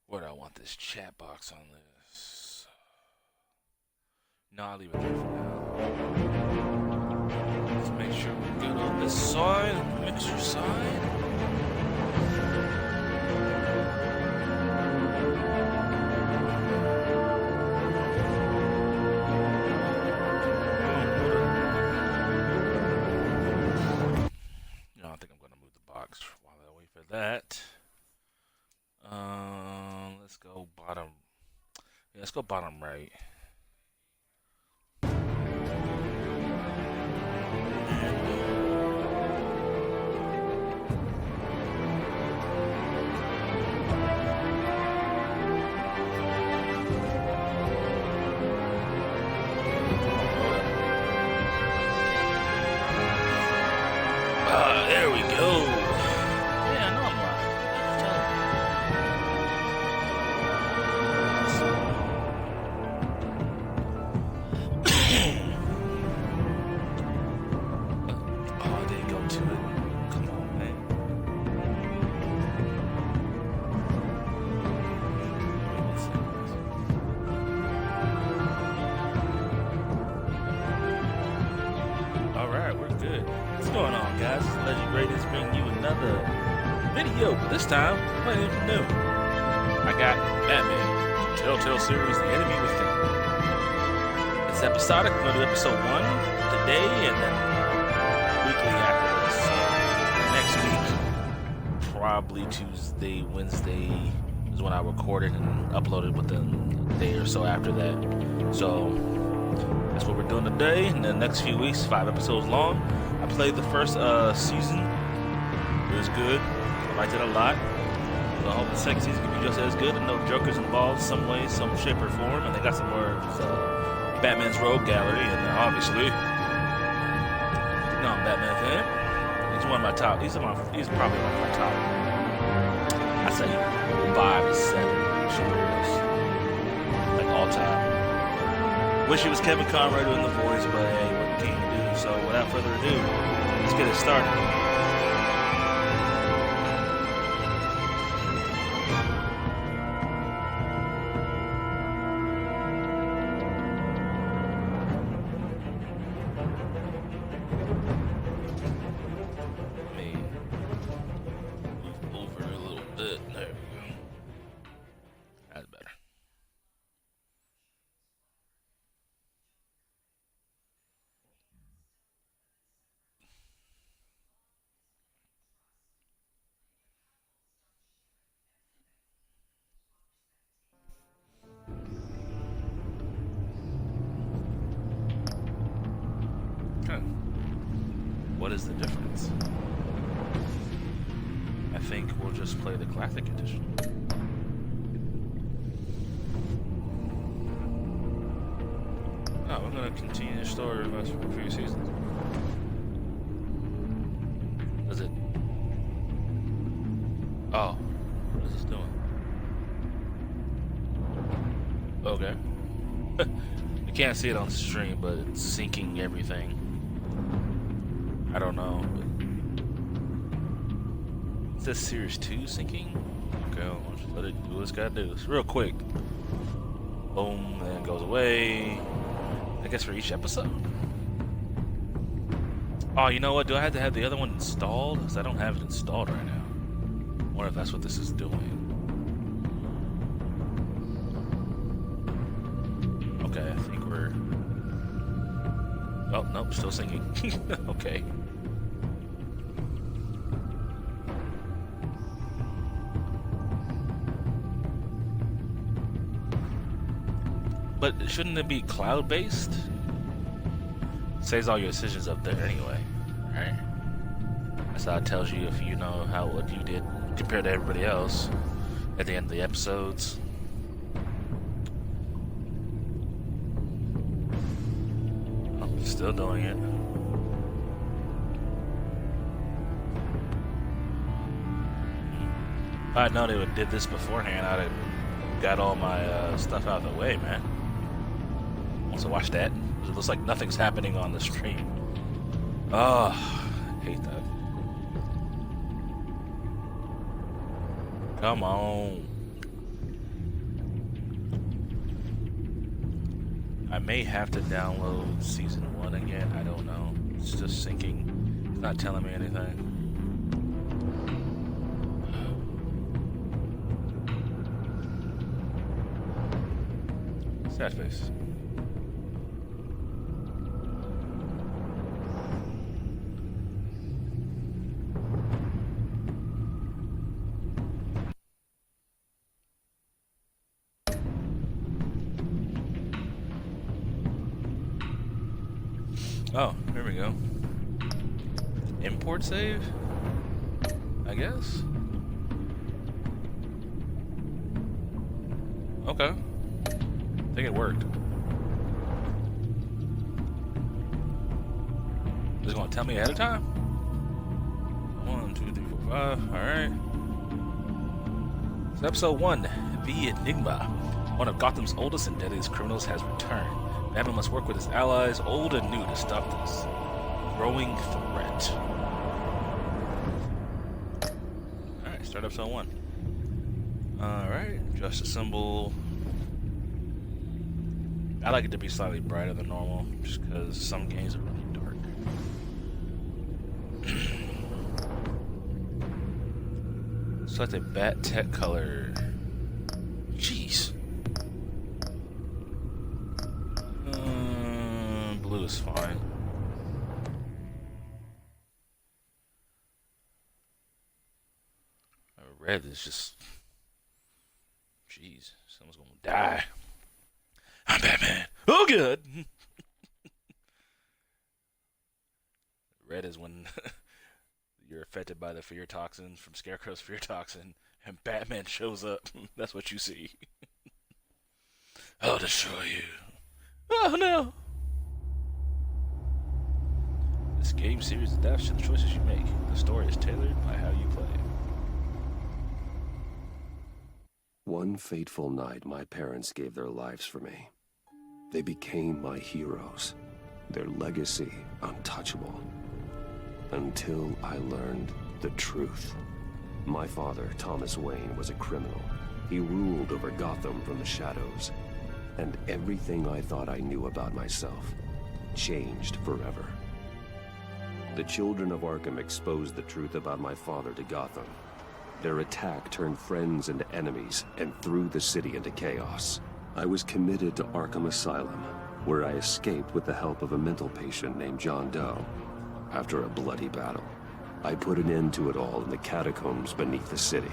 Where do I want this chat box on this? No, I'll leave it there for now. Let's make sure we're good on this side, the mixer side. No, I think I'm going to move the box while I wait for that. Let's go bottom. Yeah, let's go bottom right. There we go. Yeah, I know I'm live. Oh, I didn't go to it. Come on, man. Alright, we're good. What's going on, guys? Legend Ratings bringing you another video, but this time, playing new. I got Batman, Telltale series, The Enemy Within. It's episodic. We're going to do episode 1 today, and then weekly after this. Next week, probably Tuesday, Wednesday is when I record it and upload it within a day or so after that. So that's what we're doing today. In the next few weeks, 5 episodes long. I played the first season. It was good. I liked it a lot. So I hope the second season can be just as good. And no Joker's involved some way, some shape or form. And they got some more Batman's Rogue Gallery. And obviously, you know I'm a Batman fan. He's one of my top. He's probably one of my top. I say 5 to 7 superheroes, like all time. Wish it was Kevin Conroy doing the voice, but hey, what can you do? So without further ado, let's get it started. What is the difference? I think we'll just play the classic edition. Oh, we're gonna continue the story of us for a few seasons. Is it? Oh, what is this doing? Okay. You can't see it on stream, but it's syncing everything. I don't know. It says Series 2 syncing? Okay, I'll just let it do what it's gotta do. It's real quick. Boom, and it goes away. I guess for each episode? Oh, you know what? Do I have to have the other one installed? Because I don't have it installed right now. I wonder if that's what this is doing. Okay, I think we're... Oh, nope, still singing. Okay. But shouldn't it be cloud-based? Saves all your decisions up there anyway, right? That's how it tells you if you know what you did compared to everybody else at the end of the episodes. Oh, still doing it. If I'd known they would did this beforehand, I'd have got all my stuff out of the way, man. Also watch that. It looks like nothing's happening on the stream. Oh, I hate that. Come on. I may have to download season 1 again. I don't know. It's just syncing. It's not telling me anything. Sad face. Oh, here we go. Import save? I guess? Okay. I think it worked. Just gonna tell me ahead of time? 1, 2, 3, 4, 5. Alright. So episode 1, The Enigma. One of Gotham's oldest and deadliest criminals has returned. Batman must work with his allies, old and new, to stop this growing threat. Alright, start episode 1. Alright, Justice Symbol. I like it to be slightly brighter than normal, just because some games are really dark. Select a bat tech color. Jeez. Blue is fine. Red is just... Jeez, someone's gonna die. I'm Batman. Oh, good. Red is when you're affected by the fear toxin from Scarecrow's fear toxin, and Batman shows up. That's what you see. I'll destroy you. Oh no! This game series adapts to the choices you make. The story is tailored by how you play. One fateful night, my parents gave their lives for me. They became my heroes, their legacy untouchable. Until I learned the truth. My father, Thomas Wayne, was a criminal. He ruled over Gotham from the shadows. And everything I thought I knew about myself changed forever. The children of Arkham exposed the truth about my father to Gotham. Their attack turned friends into enemies and threw the city into chaos. I was committed to Arkham Asylum, where I escaped with the help of a mental patient named John Doe. After a bloody battle, I put an end to it all in the catacombs beneath the city.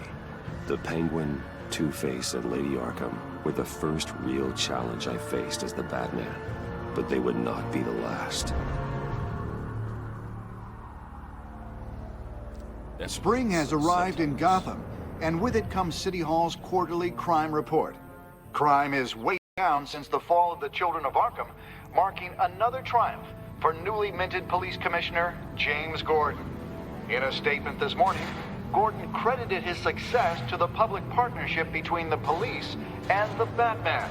The Penguin, Two-Face, and Lady Arkham were the first real challenge I faced as the Batman, but they would not be the last. Spring has arrived in Gotham, and with it comes City Hall's quarterly crime report. Crime is way down since the fall of the Children of Arkham, marking another triumph for newly minted Police Commissioner James Gordon. In a statement this morning, Gordon credited his success to the public partnership between the police and the Batman.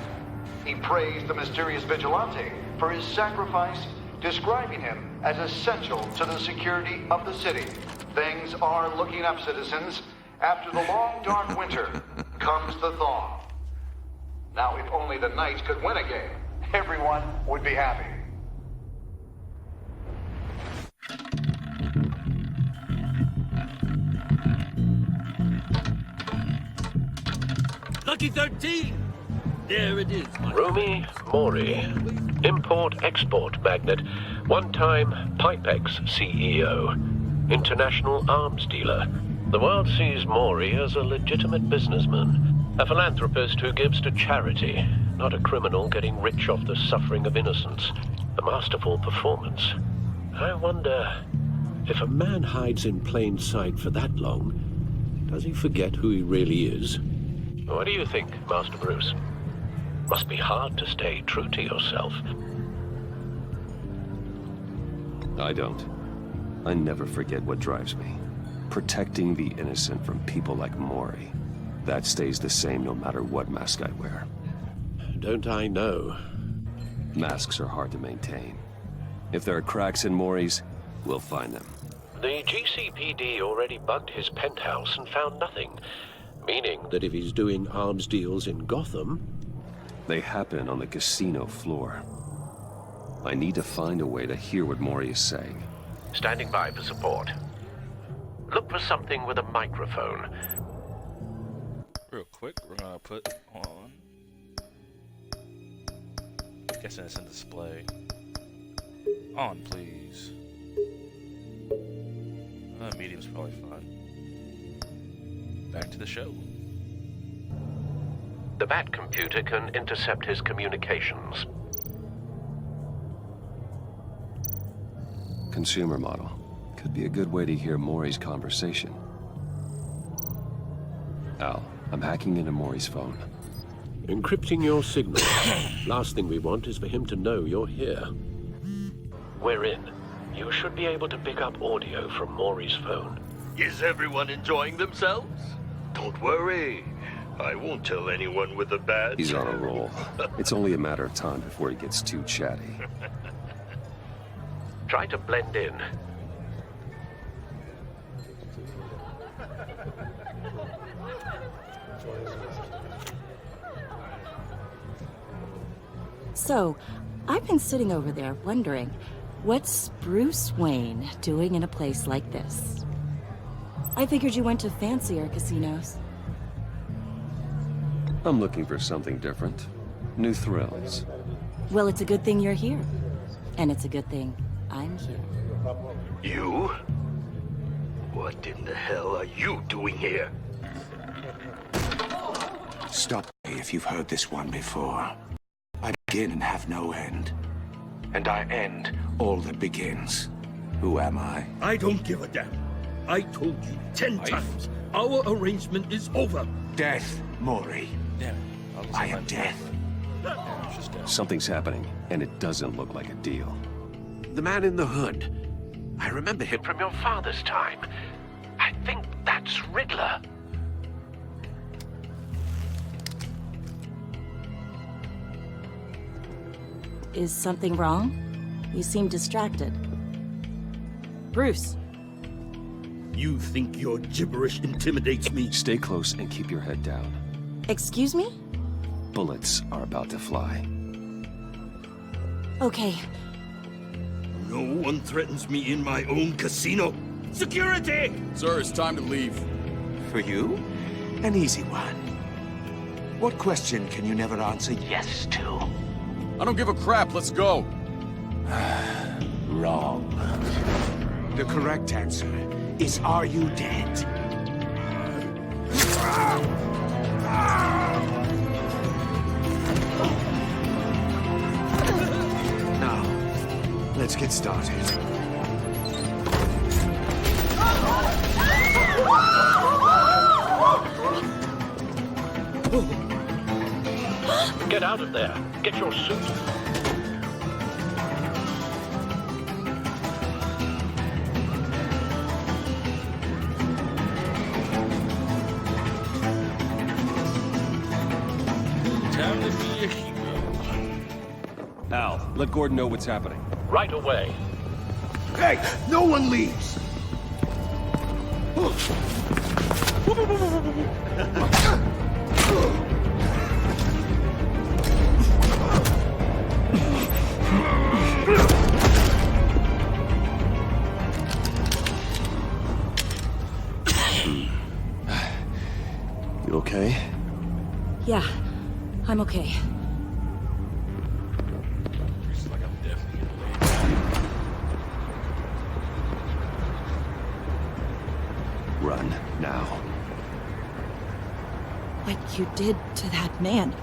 He praised the mysterious vigilante for his sacrifice, describing him as essential to the security of the city. Things are looking up, citizens. After the long, dark winter comes the thaw. Now, if only the Knights could win a game, everyone would be happy. Lucky 13! There it is, my Rumi Mori, import-export magnate, one-time Pipex CEO, international arms dealer. The world sees Mori as a legitimate businessman, a philanthropist who gives to charity, not a criminal getting rich off the suffering of innocence. A masterful performance. I wonder, if a man hides in plain sight for that long, does he forget who he really is? What do you think, Master Bruce? Must be hard to stay true to yourself. I don't. I never forget what drives me. Protecting the innocent from people like Mori. That stays the same no matter what mask I wear. Don't I know? Masks are hard to maintain. If there are cracks in Mori's, we'll find them. The GCPD already bugged his penthouse and found nothing. Meaning that if he's doing arms deals in Gotham, They happen on the casino floor. I need to find a way to hear what Mori is saying. Standing by for support. Look for something with a microphone. Real quick, we're gonna put on. Guessing it's in display. On, please. Medium's probably fine. Back to the show. The Bat computer can intercept his communications. Consumer model. Could be a good way to hear Mori's conversation. Al, I'm hacking into Mori's phone. Encrypting your signal. Last thing we want is for him to know you're here. We're in. You should be able to pick up audio from Mori's phone. Is everyone enjoying themselves? Don't worry. I won't tell anyone with a bat. He's on a roll. It's only a matter of time before he gets too chatty. Try to blend in. So, I've been sitting over there wondering, what's Bruce Wayne doing in a place like this? I figured you went to fancier casinos. I'm looking for something different. New thrills. Well, it's a good thing you're here. And it's a good thing I'm here. You? What in the hell are you doing here? Stop me if you've heard this one before. I begin and have no end. And I end all that begins. Who am I? I don't give a damn. I told you 10 times. Our arrangement is over. Death, Mori. Damn it. I am death. Yeah, it's just death. Something's happening, and it doesn't look like a deal. The man in the hood. I remember him from your father's time. I think that's Riddler. Is something wrong? You seem distracted. Bruce. You think your gibberish intimidates me? Stay close and keep your head down. Excuse me? Bullets are about to fly. Okay. No one threatens me in my own casino. Security! Sir, it's time to leave. For you? An easy one. What question can you never answer yes to? I don't give a crap, let's go. Wrong. The correct answer is, are you dead? Now, let's get started. Get out of there. Get your suit. Time to be a hero. Al, let Gordon know what's happening. Right away. Hey, no one leaves! You okay? Yeah, I'm okay. It's like I'm definitely getting laid. Run, now. What you did to that man.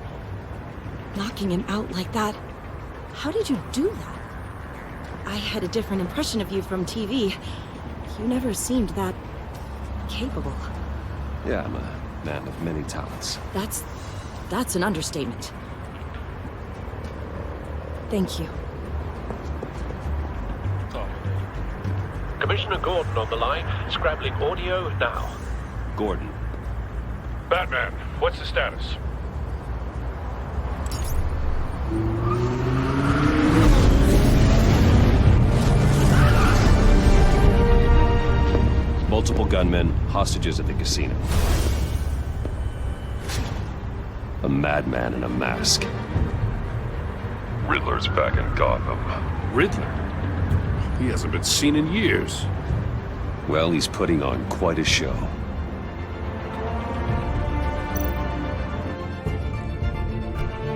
Knocking him out like that. How did you do that? I had a different impression of you from TV. You never seemed that capable. Yeah, I'm a man of many talents. That's an understatement. Thank you. Oh, Commissioner Gordon on the line. Scrabbling audio now. Gordon, Batman, what's the status? multiple gunmen, hostages at the casino. A madman in a mask. Riddler's back in Gotham. Riddler? He hasn't been seen in years. Well, he's putting on quite a show.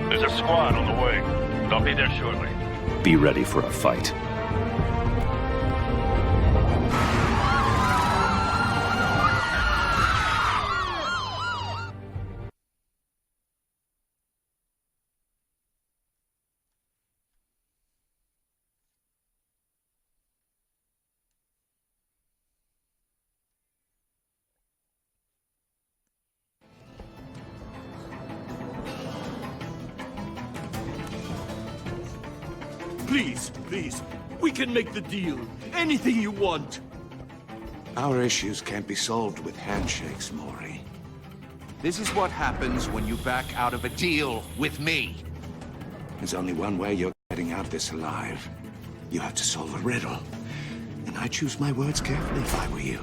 There's a squad on the way. They'll be there shortly. Be ready for a fight. Please, please, we can make the deal. Anything you want. Our issues can't be solved with handshakes, Maury. This is what happens when you back out of a deal with me. There's only one way you're getting out this alive. You have to solve a riddle. And I choose my words carefully if I were you.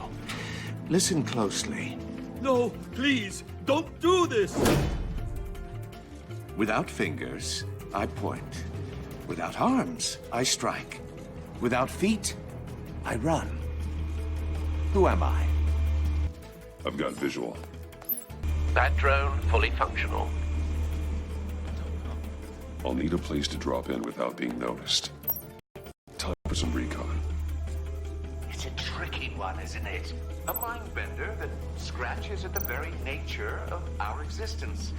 Listen closely. No, please, don't do this! Without fingers, I point. Without arms, I strike. Without feet, I run. Who am I? I've got visual. That drone fully functional. I'll need a place to drop in without being noticed. Time for some recon. It's a tricky one, isn't it? A mind bender that scratches at the very nature of our existence.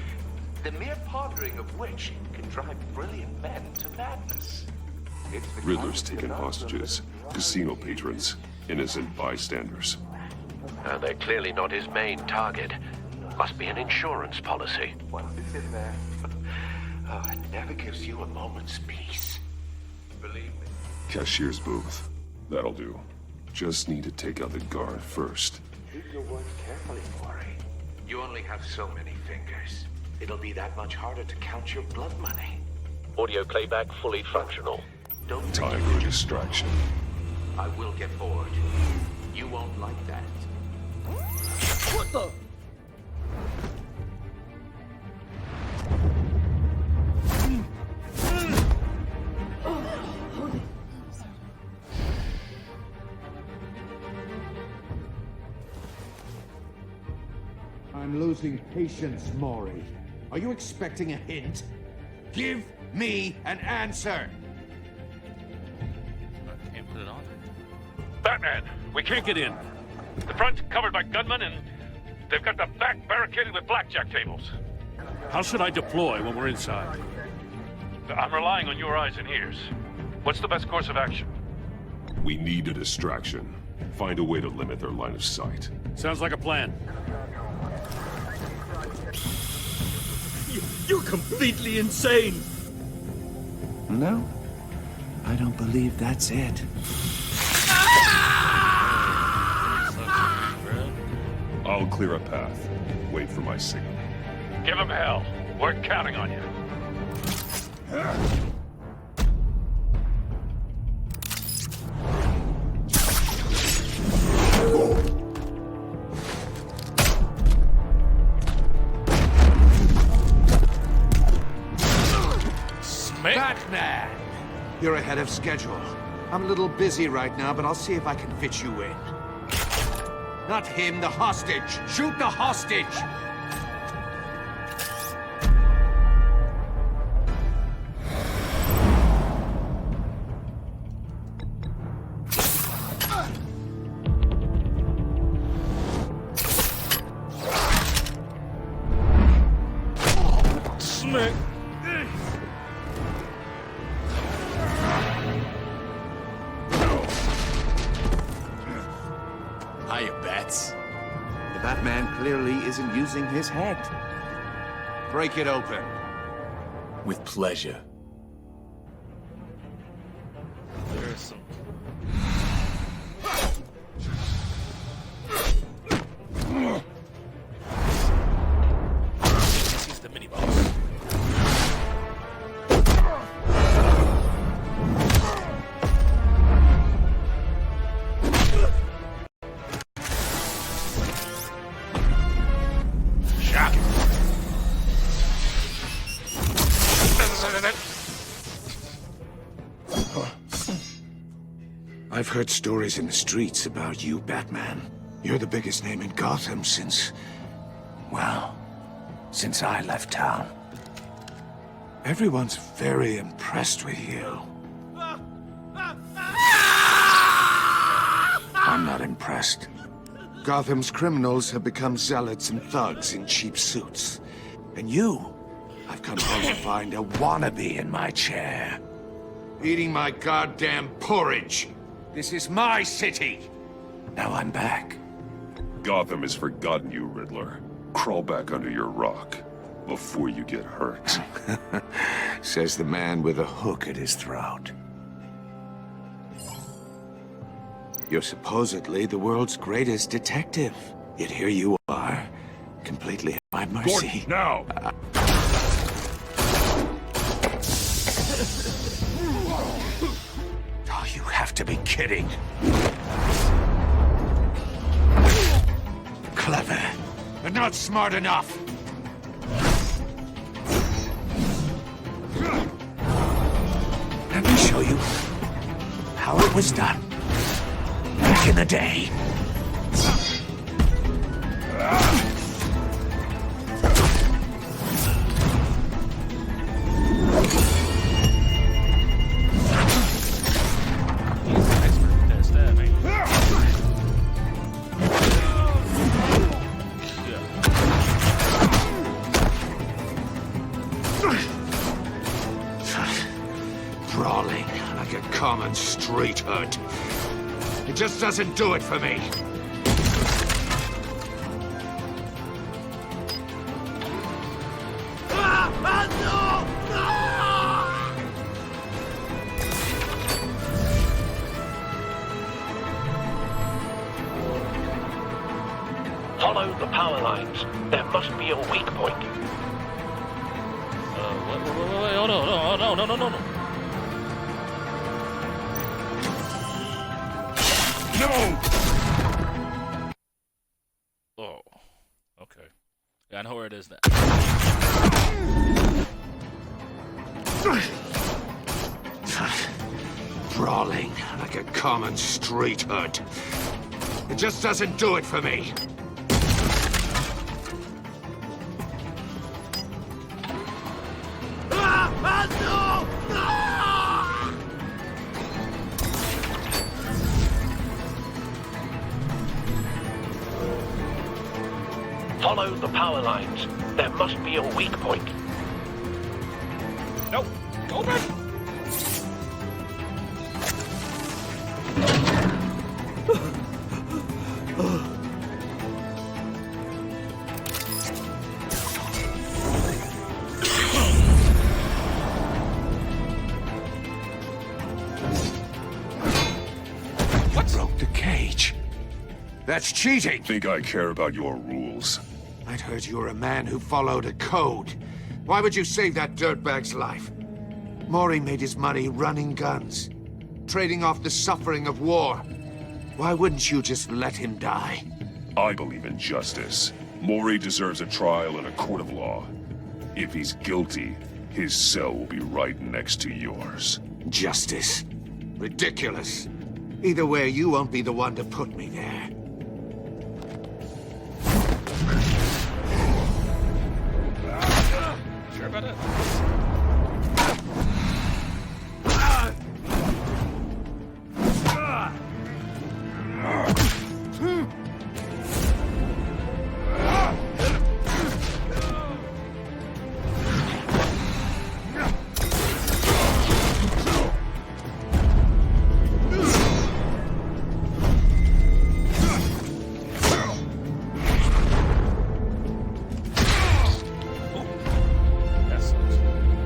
The mere pondering of which can drive brilliant men to madness. Riddler's taken hostages, casino patrons, innocent bystanders. And they're clearly not his main target. Must be an insurance policy. Once it's in there, oh, it never gives you a moment's peace. Believe me. Cashier's booth. That'll do. Just need to take out the guard first. Choose your words carefully, Maury. You only have so many fingers. It'll be that much harder to count your blood money. Audio playback fully functional. Don't Time for a distraction. I will get bored. You won't like that. What the? I'm losing patience, Maury. Are you expecting a hint? Give me an answer! I can't put it on. Batman, we can't get in. The front's covered by gunmen, and they've got the back barricaded with blackjack tables. How should I deploy when we're inside? I'm relying on your eyes and ears. What's the best course of action? We need a distraction. Find a way to limit their line of sight. Sounds like a plan. You're completely insane! No, I don't believe that's it. I'll clear a path. Wait for my signal. Give them hell. We're counting on you. Batman! You're ahead of schedule. I'm a little busy right now, but I'll see if I can fit you in. Not him, the hostage! Shoot the hostage! Hiya, Bats. The Batman clearly isn't using his head. Break it open. With pleasure. There's some. This is the mini boss. I've heard stories in the streets about you, Batman. You're the biggest name in Gotham since... well, since I left town. Everyone's very impressed with you. I'm not impressed. Gotham's criminals have become zealots and thugs in cheap suits. And you, I've come home to find a wannabe in my chair. Eating my goddamn porridge. This is my city. Now I'm back. Gotham has forgotten you, Riddler. Crawl back under your rock before you get hurt. Says the man with a hook at his throat. You're supposedly the world's greatest detective. Yet here you are, completely at my mercy. Gordon, now! Oh, you have to be kidding. Clever, but not smart enough. Let me show you how it was done back in the day. Brawling like a common street hood. It just doesn't do it for me. Follow the power lines. There must be a weak point. Wait, hold on, no. No! Oh, okay. Yeah, I know where it is now. Brawling like a common street hood. It just doesn't do it for me. Follow the power lines. There must be a weak point. Nope. Go back. What broke the cage? That's cheating! Think I care about your rules? I'd heard you were a man who followed a code. Why would you save that dirtbag's life? Maury made his money running guns, trading off the suffering of war. Why wouldn't you just let him die? I believe in justice. Maury deserves a trial in a court of law. If he's guilty, his cell will be right next to yours. Justice? Ridiculous. Either way, you won't be the one to put me there. Sure about it?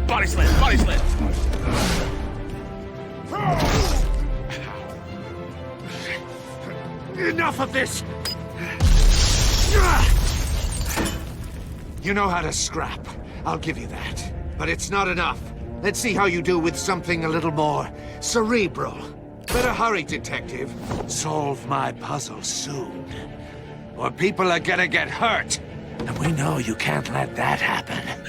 Body slam! Enough of this! You know how to scrap. I'll give you that. But it's not enough. Let's see how you do with something a little more cerebral. Better hurry, detective. Solve my puzzle soon. Or people are gonna get hurt. And we know you can't let that happen.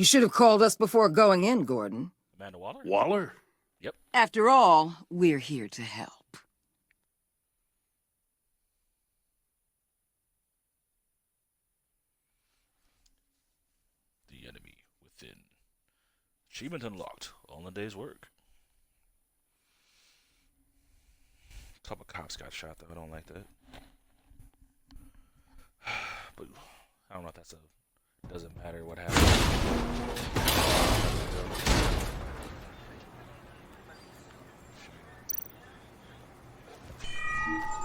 You should have called us before going in, Gordon. Amanda Waller? Waller? Yep. After all, we're here to help. The enemy within. Achievement unlocked. All in a day's work. A couple cops got shot, though. I don't like that. But I don't know if that's a... Doesn't matter what happens.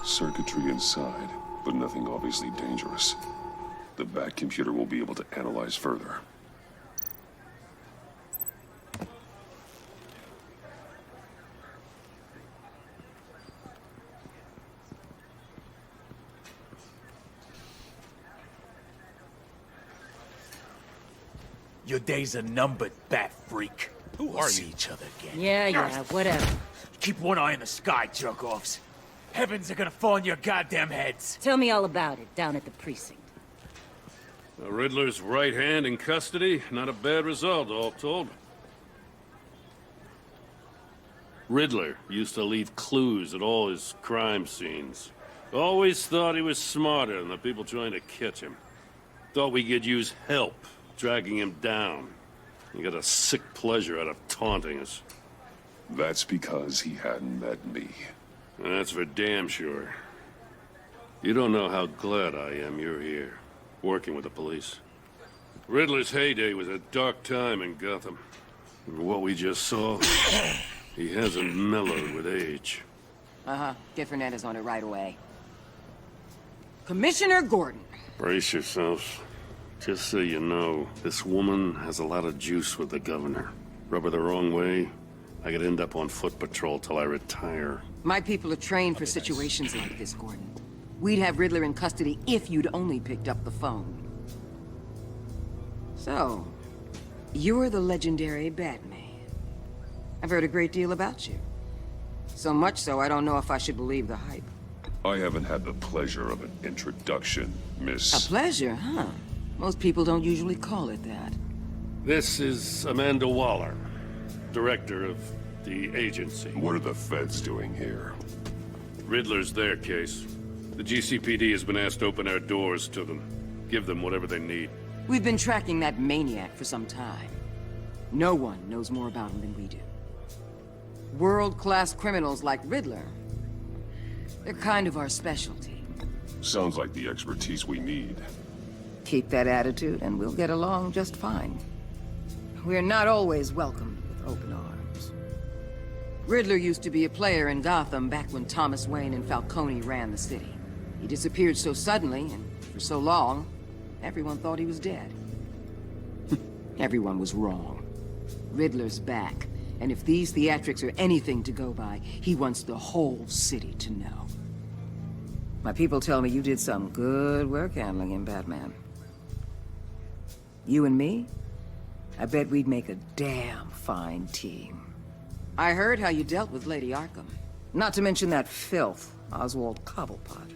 Circuitry inside, but nothing obviously dangerous. The back computer will be able to analyze further. Your days are numbered, bat freak. Who We'll are see you? each other again. Yeah, whatever. Keep one eye in the sky, jerk-offs. Heavens are gonna fall on your goddamn heads. Tell me all about it down at the precinct. The Riddler's right hand in custody. Not a bad result, all told. Riddler used to leave clues at all his crime scenes. Always thought he was smarter than the people trying to catch him. Thought we could use help dragging him down. He got a sick pleasure out of taunting us. That's because he hadn't met me. That's for damn sure. You don't know how glad I am you're here, working with the police. Riddler's heyday was a dark time in Gotham. And what we just saw, he hasn't mellowed with age. Get Fernandez on it right away. Commissioner Gordon. Brace yourselves. Just so you know, this woman has a lot of juice with the governor. Rub her the wrong way, I could end up on foot patrol till I retire. My people are trained for situations like this, Gordon. We'd have Riddler in custody if you'd only picked up the phone. So, you're the legendary Batman. I've heard a great deal about you. So much so, I don't know if I should believe the hype. I haven't had the pleasure of an introduction, Miss... A pleasure, huh? Most people don't usually call it that. This is Amanda Waller, director of the agency. What are the feds doing here? Riddler's their case. The GCPD has been asked to open our doors to them. Give them whatever they need. We've been tracking that maniac for some time. No one knows more about him than we do. World-class criminals like Riddler. They're kind of our specialty. Sounds like the expertise we need. Keep that attitude and we'll get along just fine. We're not always welcomed with open arms. Riddler used to be a player in Gotham back when Thomas Wayne and Falcone ran the city. He disappeared so suddenly and for so long, everyone thought he was dead. Everyone was wrong. Riddler's back, and if these theatrics are anything to go by, he wants the whole city to know. My people tell me you did some good work handling him, Batman. You and me? I bet we'd make a damn fine team. I heard how you dealt with Lady Arkham. Not to mention that filth, Oswald Cobblepot.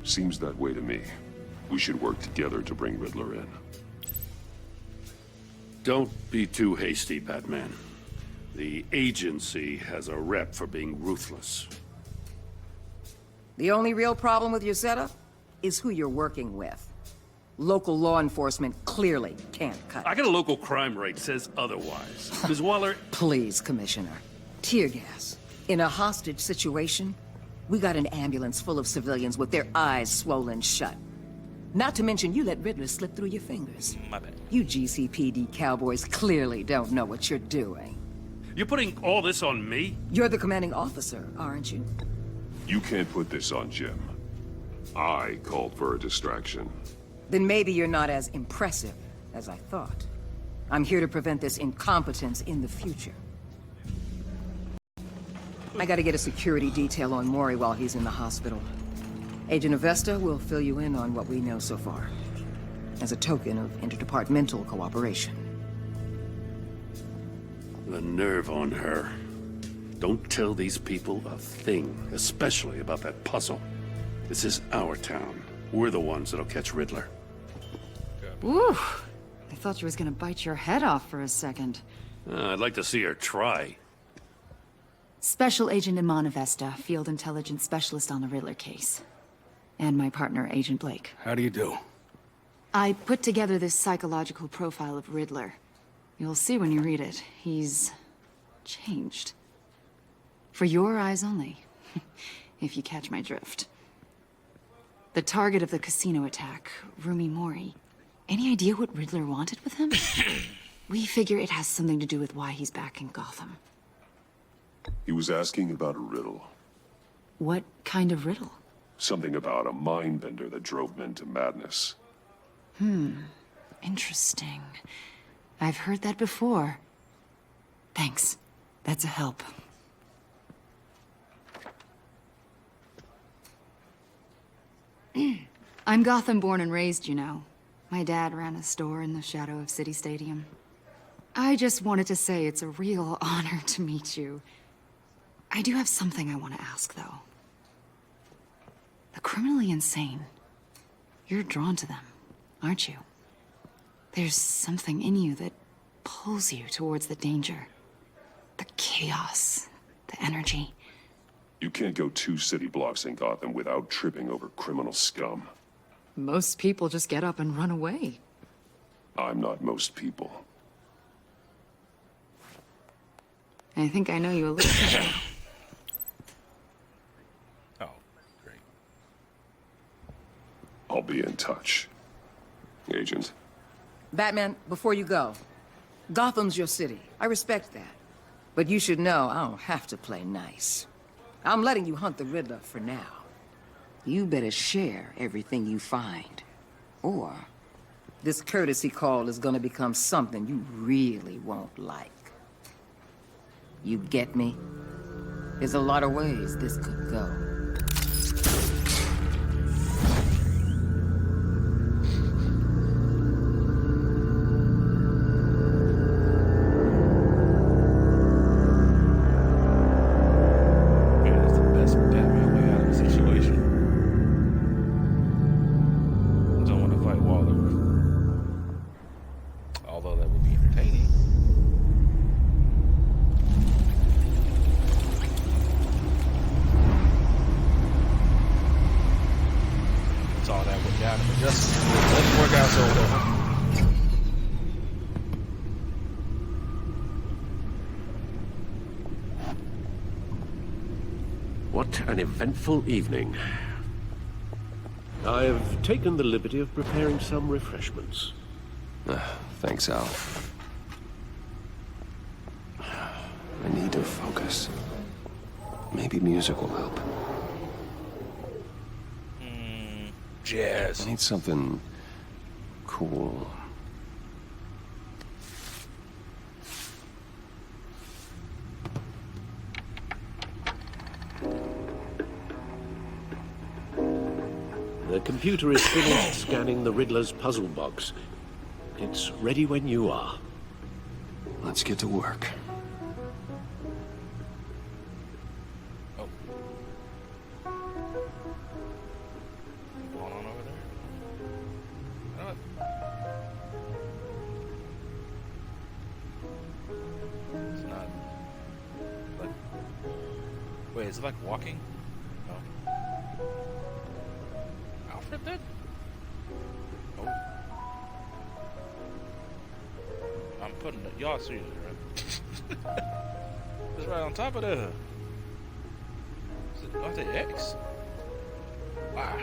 Seems that way to me. We should work together to bring Riddler in. Don't be too hasty, Batman. The agency has a rep for being ruthless. The only real problem with your setup is who you're working with. Local law enforcement clearly can't cut I got a local crime rate says otherwise. Ms. Waller... Please, Commissioner. Tear gas. In a hostage situation, we got an ambulance full of civilians with their eyes swollen shut. Not to mention you let Riddler slip through your fingers. My bad. You GCPD cowboys clearly don't know what you're doing. You're putting all this on me? You're the commanding officer, aren't you? You can't put this on Jim. I called for a distraction. Then maybe you're not as impressive as I thought. I'm here to prevent this incompetence in the future. I gotta get a security detail on Mori while he's in the hospital. Agent Avesta will fill you in on what we know so far, as a token of interdepartmental cooperation. The nerve on her. Don't tell these people a thing, especially about that puzzle. This is our town. We're the ones that'll catch Riddler. Woo! I thought she was gonna bite your head off for a second. I'd like to see her try. Special Agent Imana Vesta, Field Intelligence Specialist on the Riddler case. And my partner, Agent Blake. How do you do? I put together this psychological profile of Riddler. You'll see when you read it. He's changed. For your eyes only, if you catch my drift. The target of the casino attack, Rumi Mori. Any idea what Riddler wanted with him? We figure it has something to do with why he's back in Gotham. He was asking about a riddle. What kind of riddle? Something about a mind-bender that drove men to madness. Interesting. I've heard that before. Thanks. That's a help. I'm Gotham born and raised, you know. My dad ran a store in the shadow of City Stadium. I just wanted to say it's a real honor to meet you. I do have something I want to ask, though. The criminally insane. You're drawn to them, aren't you? There's something in you that pulls you towards the danger. The chaos, the energy. You can't go 2 city blocks in Gotham without tripping over criminal scum. Most people just get up and run away. I'm not most people. I think I know you a little bit. Oh, great. I'll be in touch, Agent. Batman, before you go, Gotham's your city. I respect that. But you should know I don't have to play nice. I'm letting you hunt the Riddler for now. You better share everything you find. Or this courtesy call is gonna become something you really won't like. You get me? There's a lot of ways this could go. What an eventful evening. I've taken the liberty of preparing some refreshments. Thanks, Al. I need to focus. Maybe music will help. Jazz. I need something cool. The computer is finished scanning the Riddler's puzzle box. It's ready when you are. Let's get to work. Oh. What's going on over there? You know what? It's not like. Wait, is it like walking? No. Alfred then? Oh. I'm putting it. Y'all seriously, right? It's right on top of there. Is it not the X? Wow.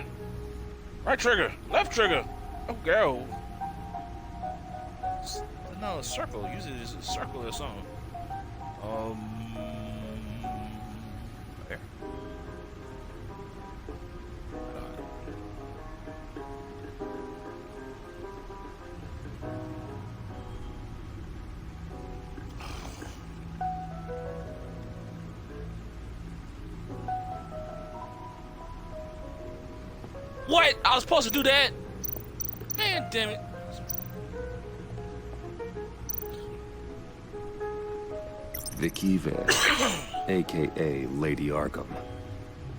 Right trigger, left trigger. Oh, girl. No, circle. Usually it's a circle or something. There. What? I was supposed to do that? Man, damn it. Vicky Vale, a.k.a. Lady Arkham.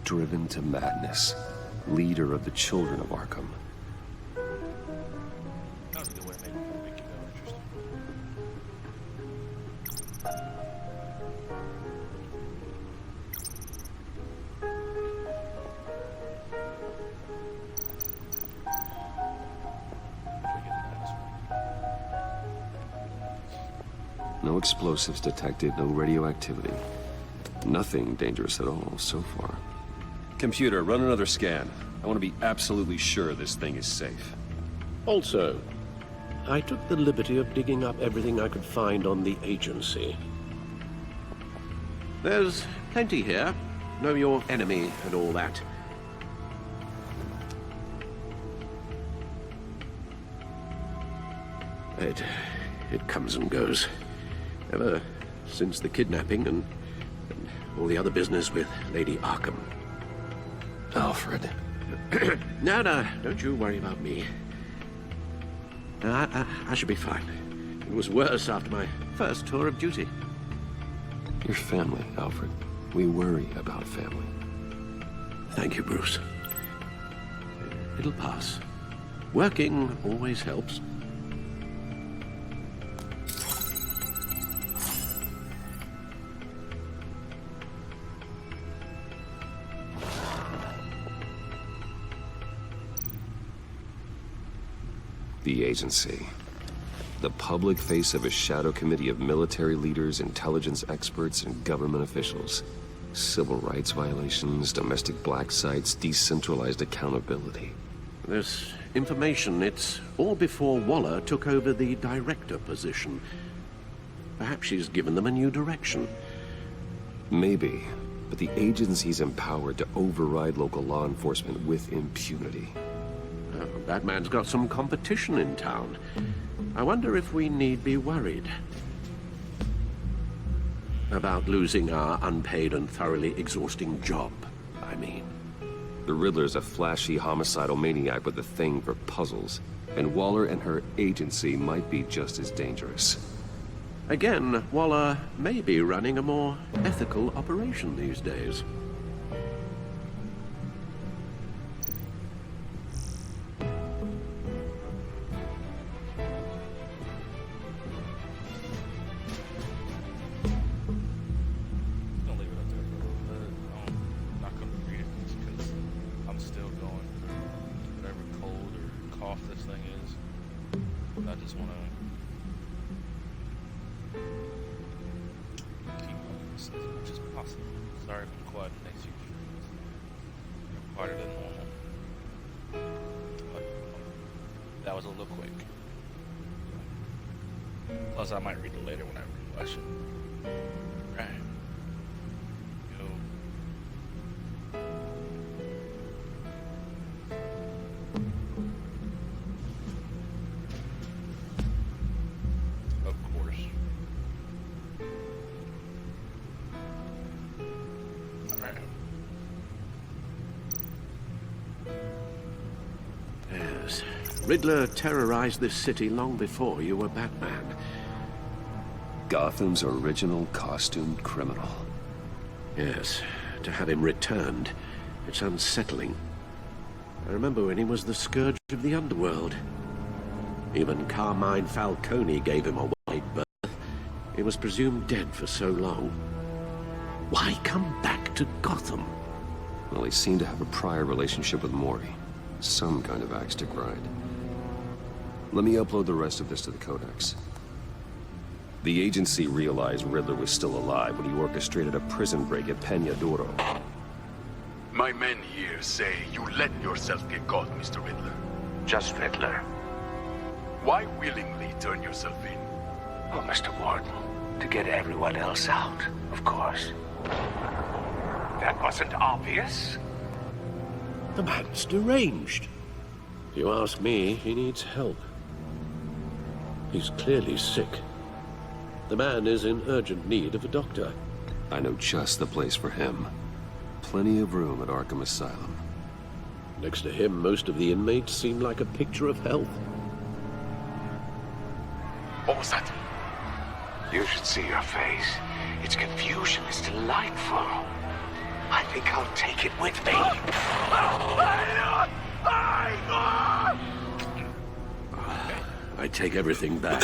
Driven to madness. Leader of the Children of Arkham. That was a good way to make it. No explosives detected, no radioactivity. Nothing dangerous at all so far. Computer, run another scan. I want to be absolutely sure this thing is safe. Also, I took the liberty of digging up everything I could find on the agency. There's plenty here. Know your enemy and all that. It comes and goes. Ever since the kidnapping and all the other business with Lady Arkham. Alfred. No, don't you worry about me. I should be fine. It was worse after my first tour of duty. Your family, Alfred. We worry about family. Thank you, Bruce. It'll pass. Working always helps. The agency. The public face of a shadow committee of military leaders, intelligence experts, and government officials. Civil rights violations, domestic black sites, decentralized accountability. This information, it's all before Waller took over the director position. Perhaps she's given them a new direction. Maybe, but the agency's empowered to override local law enforcement with impunity. Batman's got some competition in town. I wonder if we need be worried about losing our unpaid and thoroughly exhausting job, I mean. The Riddler's a flashy homicidal maniac with a thing for puzzles, and Waller and her agency might be just as dangerous. Again, Waller may be running a more ethical operation these days. That was a little quick. Plus, I might read it later when I should. Right. Of course. Alright. Yes. Riddler terrorized this city long before you were Batman. Gotham's original costumed criminal. Yes, to have him returned, it's unsettling. I remember when he was the scourge of the underworld. Even Carmine Falcone gave him a wide berth. He was presumed dead for so long. Why come back to Gotham? Well, he seemed to have a prior relationship with Mori. Some kind of axe to grind. Let me upload the rest of this to the Codex. The agency realized Riddler was still alive when he orchestrated a prison break at Peña Duro. My men here say you let yourself get caught, Mr. Riddler. Just Riddler. Why willingly turn yourself in? Oh, Mr. Warden, to get everyone else out, of course. That wasn't obvious. The man's deranged. If you ask me, he needs help. He's clearly sick. The man is in urgent need of a doctor. I know just the place for him. Plenty of room at Arkham Asylum. Next to him, most of the inmates seem like a picture of health. What was that? You should see your face. Its confusion is delightful. I think I'll take it with me. I take everything back.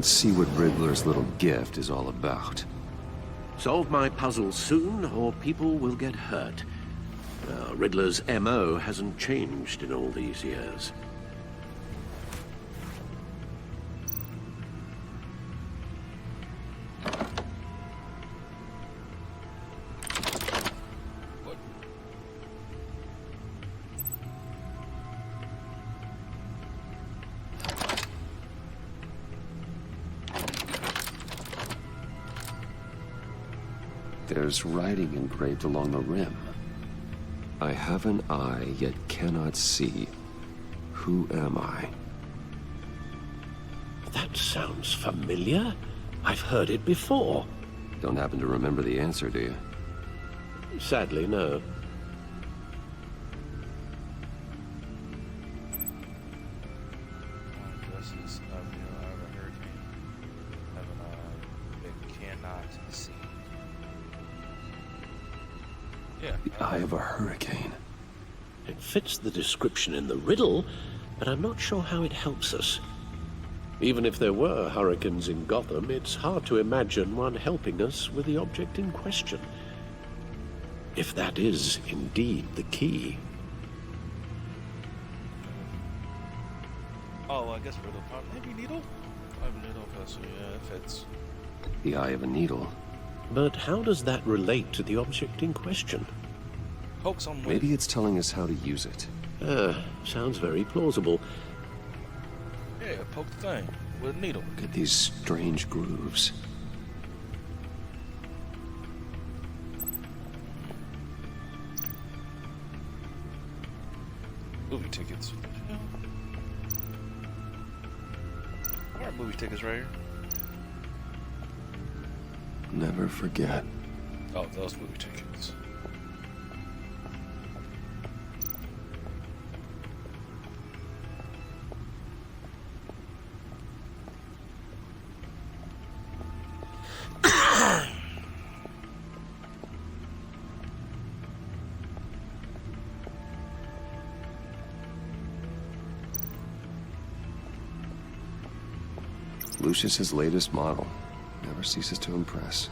Let's see what Riddler's little gift is all about. Solve my puzzle soon, or people will get hurt. Riddler's MO hasn't changed in all these years. There's writing engraved along the rim. I have an eye, yet cannot see. Who am I? That sounds familiar. I've heard it before. Don't happen to remember the answer, do you? Sadly, no. Dresses of the eye of a hurricane. Have an eye that cannot see. Yeah. The eye of a hurricane. It fits the description in the riddle, but I'm not sure how it helps us. Even if there were hurricanes in Gotham, it's hard to imagine one helping us with the object in question. If that is indeed the key. Oh, well, I guess riddle. Maybe needle? I have a needle vessel, yeah, it fits. The eye of a needle. But how does that relate to the object in question? Poke someone. Maybe it's telling us how to use it. Sounds very plausible. Yeah, poke the thing with a needle. Look at these strange grooves. Movie tickets. Alright, movie tickets right here. Never forget. Oh, those movie tickets. Lucius's latest model. Never ceases to impress.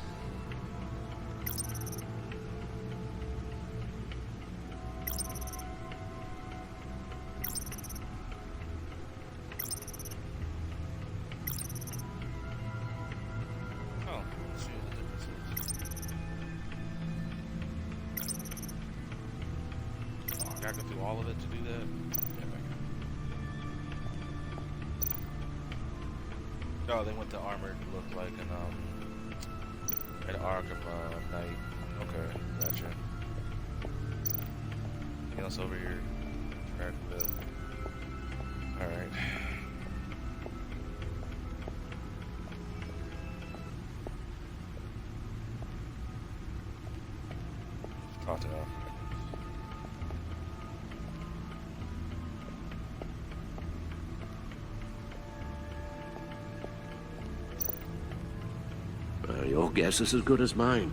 Oh, let's see what the difference is. Oh, I gotta go through all of it to do that? Oh, they went to armored look like an Arkham Knight. Okay, gotcha. Anything else over here? Track with. Alright. Talk to Alfred. Your guess is as good as mine.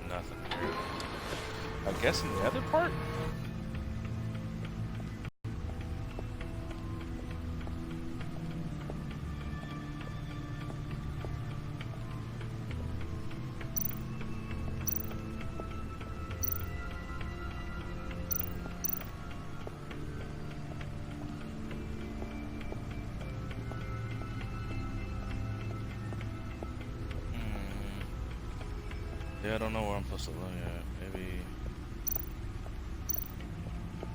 Nothing. I guess in the other part? Yeah, I don't know where I'm supposed to look at. Maybe...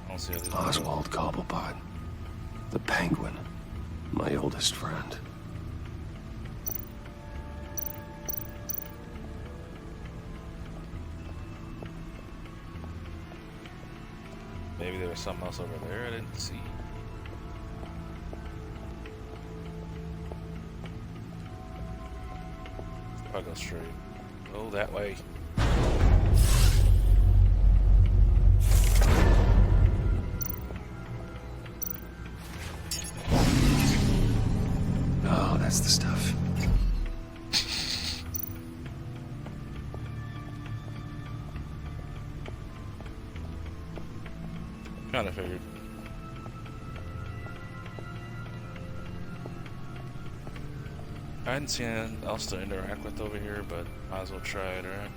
I don't see how this... Oswald Cobblepot. The Penguin. My oldest friend. Maybe there was something else over there I didn't see. If I go straight. Go that way. Kinda figured. I hadn't seen anything else to interact with over here, but might as well try it, right?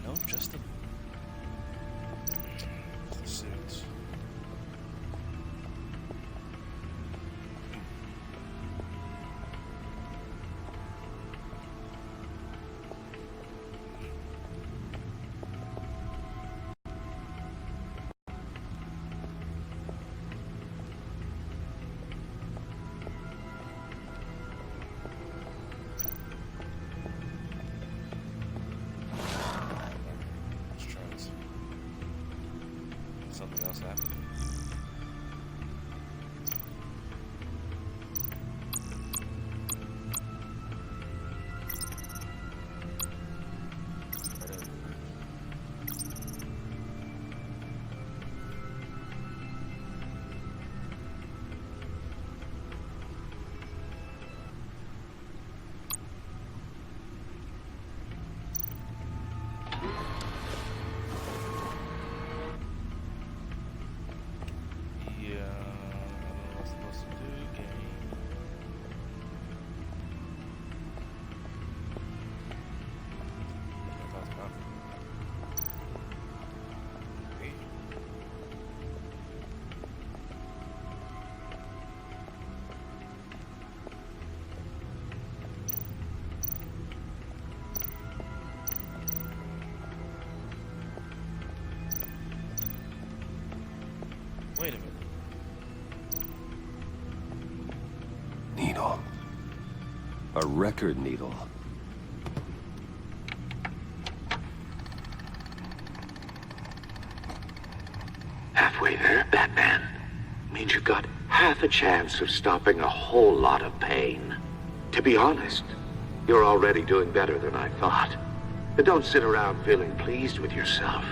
Nope, just a suits. Something else happened. Wait a minute. Needle. A record needle. Halfway there, Batman. Means you've got half a chance of stopping a whole lot of pain. To be honest, you're already doing better than I thought. But don't sit around feeling pleased with yourself.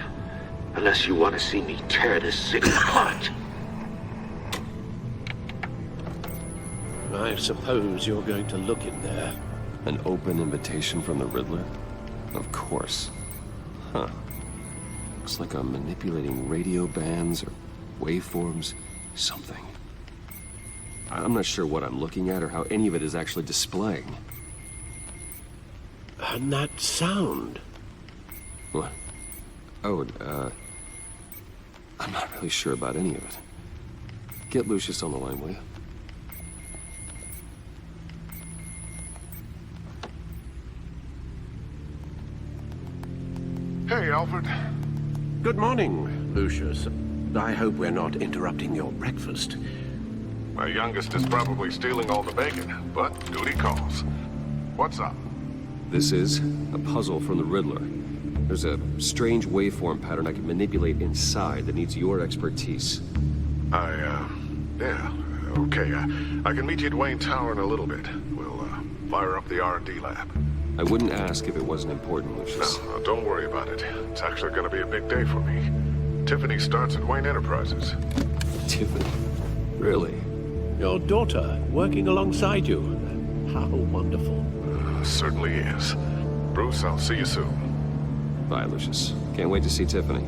Unless you want to see me tear this city apart. I suppose you're going to look in there. An open invitation from the Riddler? Of course. Huh. Looks like I'm manipulating radio bands or waveforms, something. I'm not sure what I'm looking at or how any of it is actually displaying. And that sound? What? Oh, I'm not really sure about any of it. Get Lucius on the line, will you? Hey, Alfred. Good morning, Lucius. I hope we're not interrupting your breakfast. My youngest is probably stealing all the bacon, but duty calls. What's up? This is a puzzle from the Riddler. There's a strange waveform pattern I can manipulate inside that needs your expertise. Yeah, okay. I can meet you at Wayne Tower in a little bit. We'll, fire up the R&D lab. I wouldn't ask if it wasn't important, Lucius. No, don't worry about it. It's actually gonna be a big day for me. Tiffany starts at Wayne Enterprises. Tiffany? Really? Your daughter, working alongside you. How wonderful. Certainly is. Bruce, I'll see you soon. Bye, Lucius. Can't wait to see Tiffany.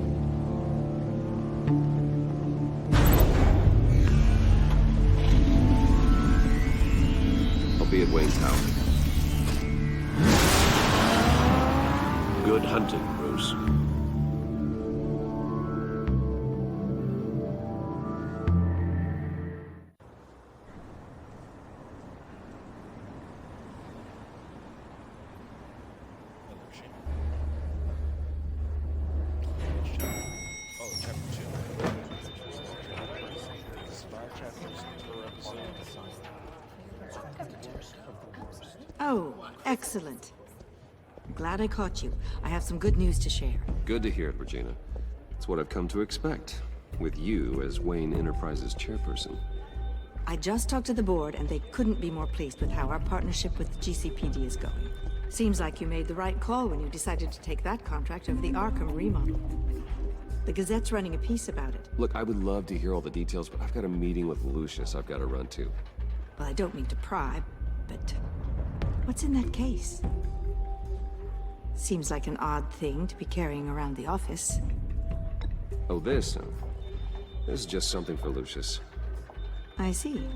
I'll be at Wayne Tower. Good hunting, Bruce. Oh, excellent. I'm glad I caught you. I have some good news to share. Good to hear it, Regina. It's what I've come to expect, with you as Wayne Enterprises chairperson. I just talked to the board, and they couldn't be more pleased with how our partnership with GCPD is going. Seems like you made the right call when you decided to take that contract over the Arkham remodel. The Gazette's running a piece about it. Look, I would love to hear all the details, but I've got a meeting with Lucius I've got to run to. Well, I don't mean to pry, but what's in that case? Seems like an odd thing to be carrying around the office. Oh, this? This is just something for Lucius. I see.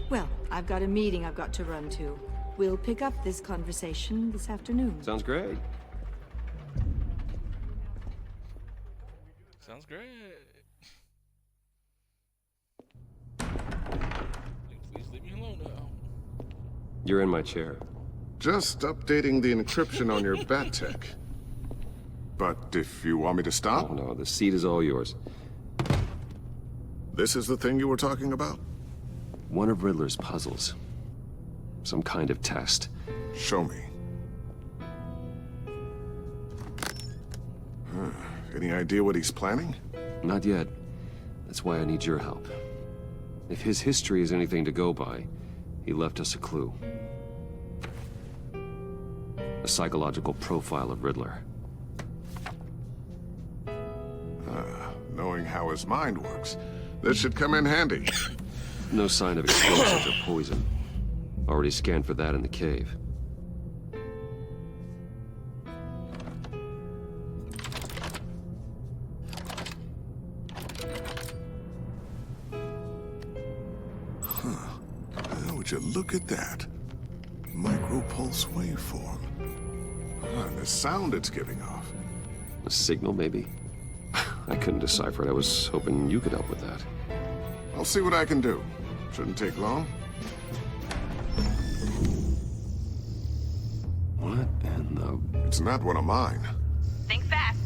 Well, I've got a meeting I've got to run to. We'll pick up this conversation this afternoon. Sounds great. Sounds great. Please leave me alone now. You're in my chair. Just updating the encryption on your bat tech. But if you want me to stop? Oh, no, the seat is all yours. This is the thing you were talking about? One of Riddler's puzzles. Some kind of test. Show me. Any idea what he's planning? Not yet. That's why I need your help. If his history is anything to go by, he left us a clue. A psychological profile of Riddler. Knowing how his mind works, this should come in handy. No sign of explosives or poison. Already scanned for that in the cave. Would you look at that? Micro-pulse waveform. And the sound it's giving off. A signal, maybe? I couldn't decipher it. I was hoping you could help with that. I'll see what I can do. Shouldn't take long. What in the... It's not one of mine. Think fast.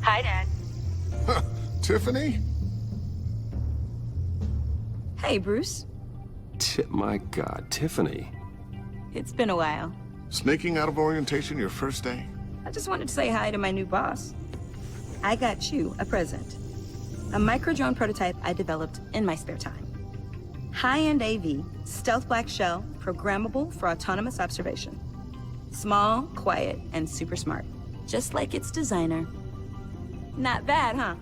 Hi, Dad. Tiffany? Hey, Bruce. My God, Tiffany. It's been a while. Sneaking out of orientation your first day? I just wanted to say hi to my new boss. I got you a present. A micro-drone prototype I developed in my spare time. High-end AV, stealth black shell, programmable for autonomous observation. Small, quiet, and super smart. Just like its designer. Not bad, huh?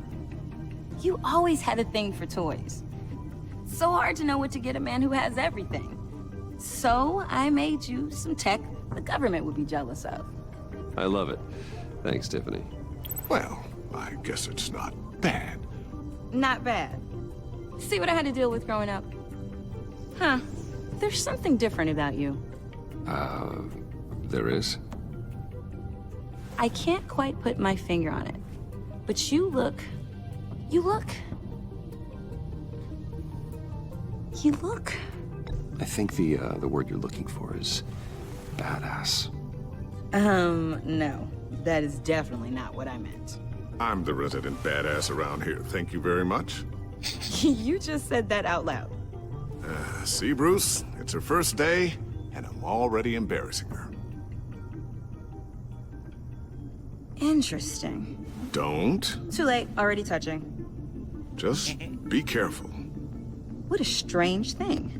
You always had a thing for toys. So hard to know what to get a man who has everything. So I made you some tech the government would be jealous of. I love it. Thanks, Tiffany. Well, I guess it's not bad. Not bad. See what I had to deal with growing up? Huh. There's something different about you. There is? I can't quite put my finger on it. But you look... I think the word you're looking for is badass. No. That is definitely not what I meant. I'm the resident badass around here. Thank you very much. You just said that out loud. See, Bruce? It's her first day, and I'm already embarrassing her. Interesting. Don't. Too late. Already touching. Just be careful. What a strange thing.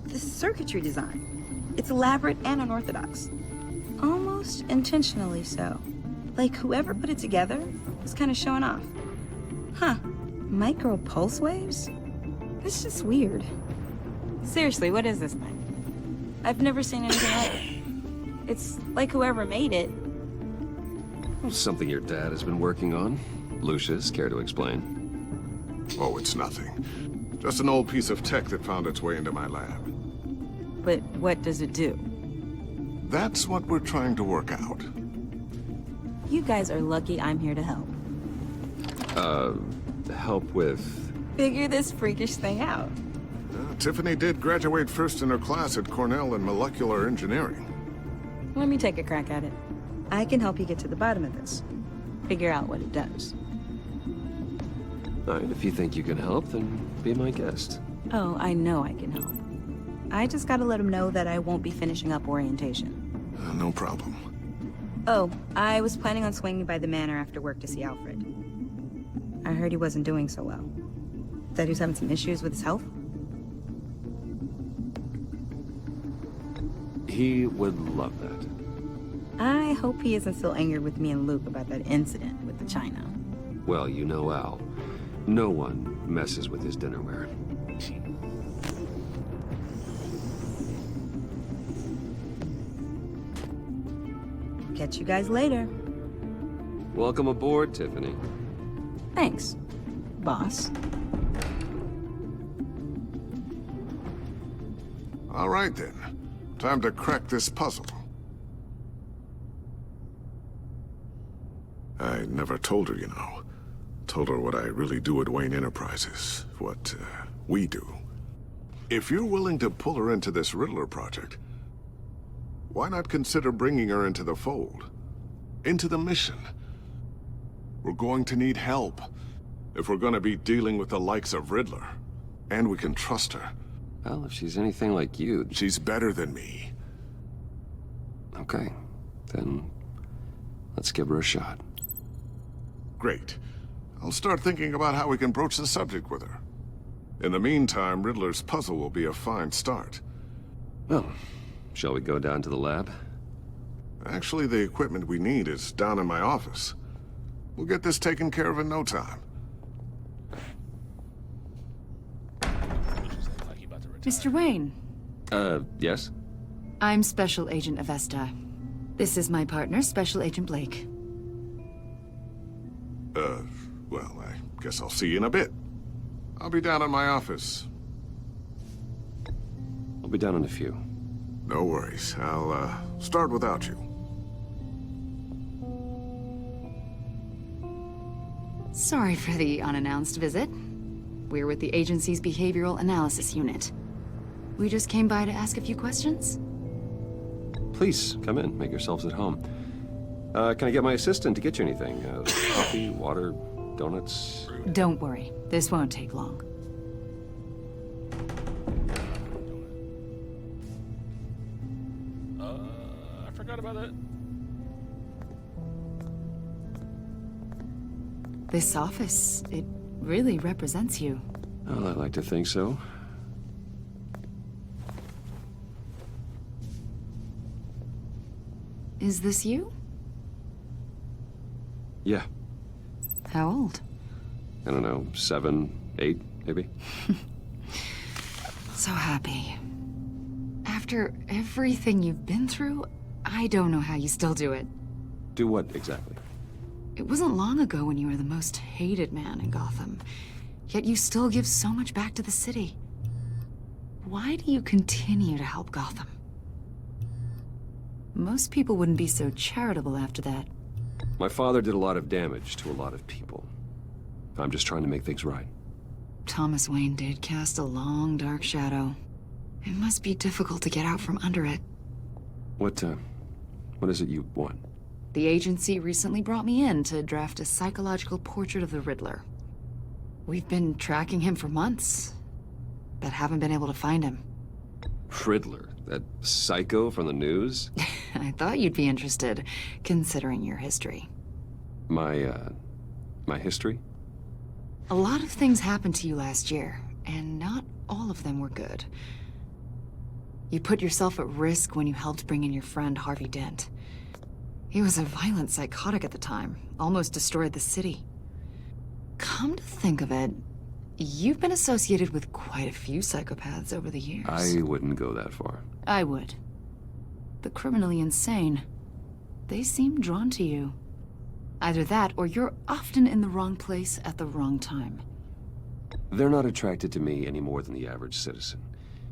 The circuitry design. It's elaborate and unorthodox. Almost intentionally so. Like whoever put it together was kind of showing off. Huh. Micro pulse waves? It's just weird. Seriously, what is this thing? I've never seen anything like it. It's like whoever made it. Something your dad has been working on. Lucius, care to explain? Oh, it's nothing. Just an old piece of tech that found its way into my lab. But what does it do? That's what we're trying to work out. You guys are lucky I'm here to help. Help with... Figure this freakish thing out. Tiffany did graduate first in her class at Cornell in molecular engineering. Let me take a crack at it. I can help you get to the bottom of this. Figure out what it does. All right, if you think you can help, then be my guest. Oh, I know I can help. I just gotta let him know that I won't be finishing up orientation. No problem. Oh, I was planning on swinging by the manor after work to see Alfred. I heard he wasn't doing so well. Said he was having some issues with his health? He would love that. I hope he isn't still angered with me and Luke about that incident with the china. Well, you know Al. No one messes with his dinnerware. Catch you guys later. Welcome aboard, Tiffany. Thanks, boss. All right, then. Time to crack this puzzle. I never told her, you know. Told her what I really do at Wayne Enterprises. What, we do. If you're willing to pull her into this Riddler project, why not consider bringing her into the fold? Into the mission? We're going to need help if we're going to be dealing with the likes of Riddler. And we can trust her. Well, if she's anything like you... She's better than me. Okay. Then let's give her a shot. Great. I'll start thinking about how we can broach the subject with her. In the meantime, Riddler's puzzle will be a fine start. Well, shall we go down to the lab? Actually, the equipment we need is down in my office. We'll get this taken care of in no time. Mr. Wayne. Yes? I'm Special Agent Avesta. This is my partner, Special Agent Blake. Well, I guess I'll see you in a bit. I'll be down in my office. I'll be down in a few. No worries. I'll, start without you. Sorry for the unannounced visit. We're with the agency's Behavioral Analysis Unit. We just came by to ask a few questions. Please, come in. Make yourselves at home. Can I get my assistant to get you anything? Coffee, water, donuts? Don't worry. This won't take long. I forgot about that. This office, it really represents you. Well, I'd like to think so. Is this you? Yeah. How old? I don't know, 7, 8, maybe? So happy. After everything you've been through, I don't know how you still do it. Do what, exactly? It wasn't long ago when you were the most hated man in Gotham, yet you still give so much back to the city. Why do you continue to help Gotham? Most people wouldn't be so charitable after that. My father did a lot of damage to a lot of people. I'm just trying to make things right. Thomas Wayne did cast a long, dark shadow. It must be difficult to get out from under it. What is it you want? The agency recently brought me in to draft a psychological portrait of the Riddler. We've been tracking him for months, but haven't been able to find him. Riddler? That psycho from the news? I thought you'd be interested, considering your history. My history? A lot of things happened to you last year, and not all of them were good. You put yourself at risk when you helped bring in your friend Harvey Dent. He was a violent psychotic at the time, almost destroyed the city. Come to think of it, you've been associated with quite a few psychopaths over the years. I wouldn't go that far. I would. The criminally insane. They seem drawn to you. Either that, or you're often in the wrong place at the wrong time. They're not attracted to me any more than the average citizen.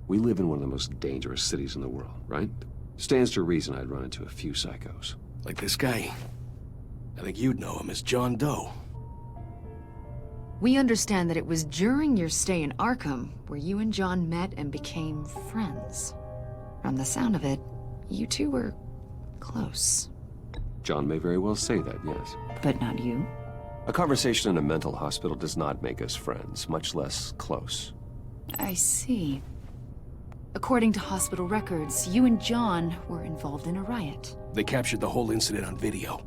We live in one of the most dangerous cities in the world, right? Stands to reason I'd run into a few psychos. Like this guy. I think you'd know him as John Doe. We understand that it was during your stay in Arkham where you and John met and became friends. From the sound of it, you two were close. John may very well say that, yes. But not you? A conversation in a mental hospital does not make us friends, much less close. I see. According to hospital records, you and John were involved in a riot. They captured the whole incident on video.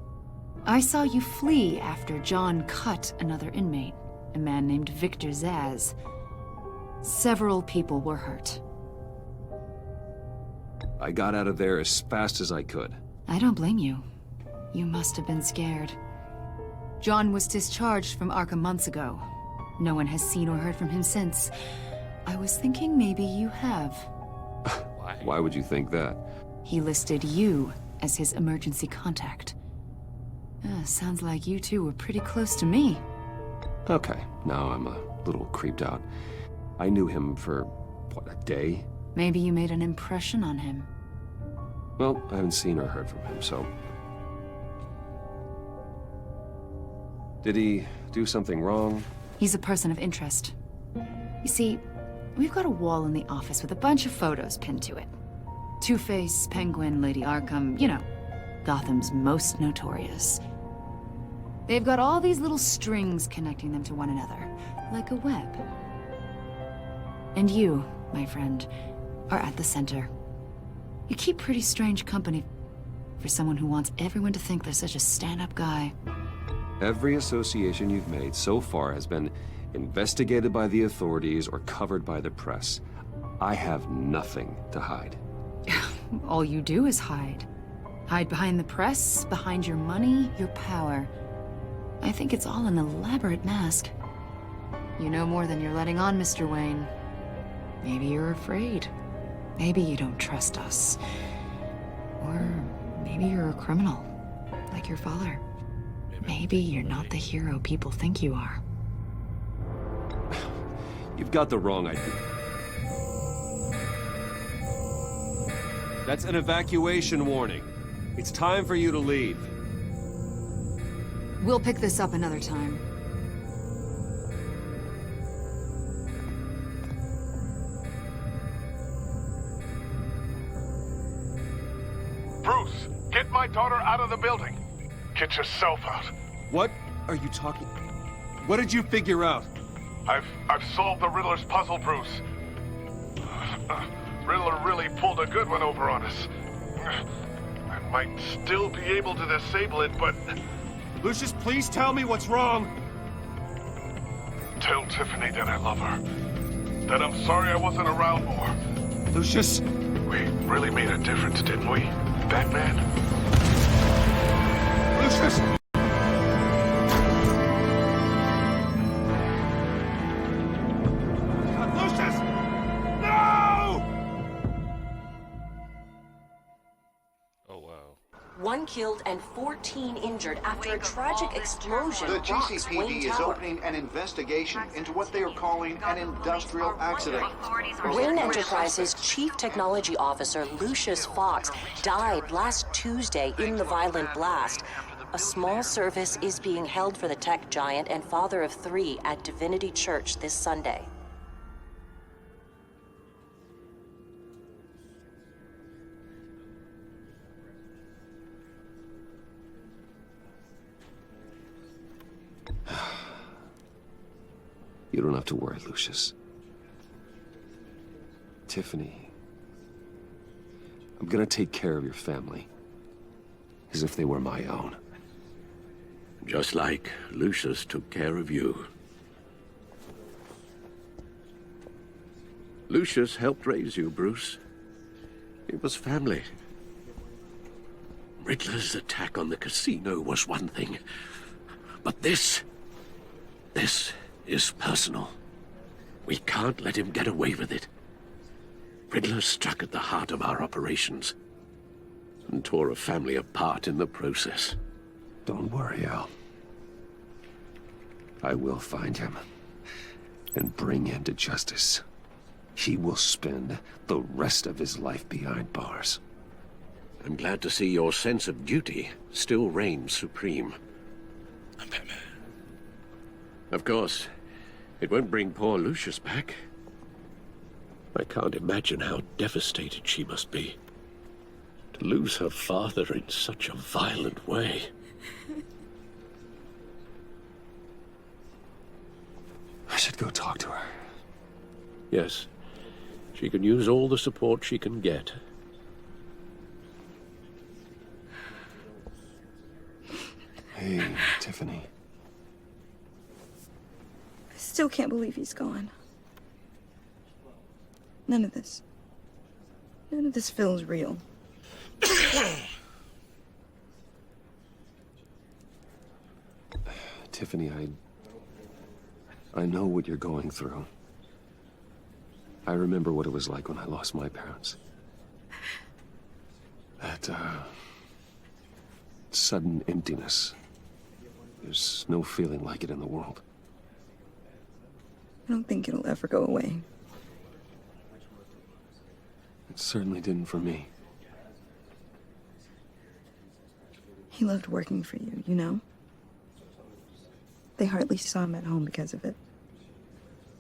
I saw you flee after John cut another inmate. a man named Victor Zsasz. Several people were hurt. I got out of there as fast as I could. I don't blame you. You must have been scared. John was discharged from Arkham months ago. No one has seen or heard from him since. I was thinking maybe you have. Why would you think that? He listed you as his emergency contact. Sounds like you two were pretty close to me. Okay, now I'm a little creeped out. I knew him for, what, a day? Maybe you made an impression on him. Well, I haven't seen or heard from him, so... Did he do something wrong? He's a person of interest. You see, we've got a wall in the office with a bunch of photos pinned to it. Two-Face, Penguin, Lady Arkham, you know, Gotham's most notorious. They've got all these little strings connecting them to one another, like a web. And you, my friend, are at the center. You keep pretty strange company for someone who wants everyone to think they're such a stand-up guy. Every association you've made so far has been investigated by the authorities or covered by the press. I have nothing to hide. All you do is hide. Hide behind the press, behind your money, your power. I think it's all an elaborate mask. You know more than you're letting on, Mr. Wayne. Maybe you're afraid. Maybe you don't trust us. Or maybe you're a criminal, like your father. Maybe you're not the hero people think you are. You've got the wrong idea. That's an evacuation warning. It's time for you to leave. We'll pick this up another time. Bruce, get my daughter out of the building. Get yourself out. What are you talking? What did you figure out? I've solved the Riddler's puzzle, Bruce. Riddler really pulled a good one over on us. I might still be able to disable it, but... Lucius, please tell me what's wrong. Tell Tiffany that I love her. That I'm sorry I wasn't around more. Lucius? We really made a difference, didn't we, Batman? Lucius! Lucius! No! Oh, wow. 1 killed and 14 injured after a tragic explosion. The rocks Wayne GCPD is Tower. opening an investigation into what they are calling an industrial accident. Wayne Enterprises' chief technology officer, Lucius Fox, died last Tuesday in the violent blast. A small service is being held for the tech giant and father of 3 at Divinity Church this Sunday. You don't have to worry, Lucius. Tiffany, I'm gonna take care of your family. As if they were my own. Just like Lucius took care of you. Lucius helped raise you, Bruce. It was family. Riddler's attack on the casino was one thing. But this is personal. We can't let him get away with it. Riddler struck at the heart of our operations and tore a family apart in the process. Don't worry, Al. I will find him and bring him to justice. He will spend the rest of his life behind bars. I'm glad to see your sense of duty still reigns supreme. I'm Batman. Of course, it won't bring poor Lucius back. I can't imagine how devastated she must be. To lose her father in such a violent way. I should go talk to her. Yes, she can use all the support she can get. Hey, Tiffany. still can't believe he's gone. None of this feels real. Tiffany, I know what you're going through. I remember what it was like when I lost my parents. That, sudden emptiness. There's no feeling like it in the world. I don't think it'll ever go away. It certainly didn't for me. He loved working for you, you know? They hardly saw him at home because of it.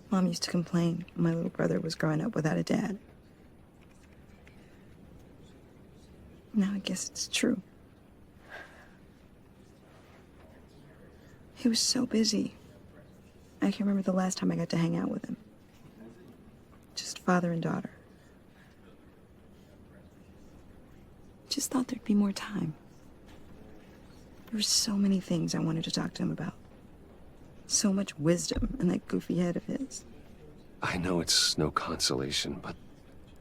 Mom used to complain my little brother was growing up without a dad. Now I guess it's true. He was so busy. I can remember the last time I got to hang out with him. Just father and daughter. Just thought there'd be more time. There were so many things I wanted to talk to him about. So much wisdom in that goofy head of his. I know it's no consolation, but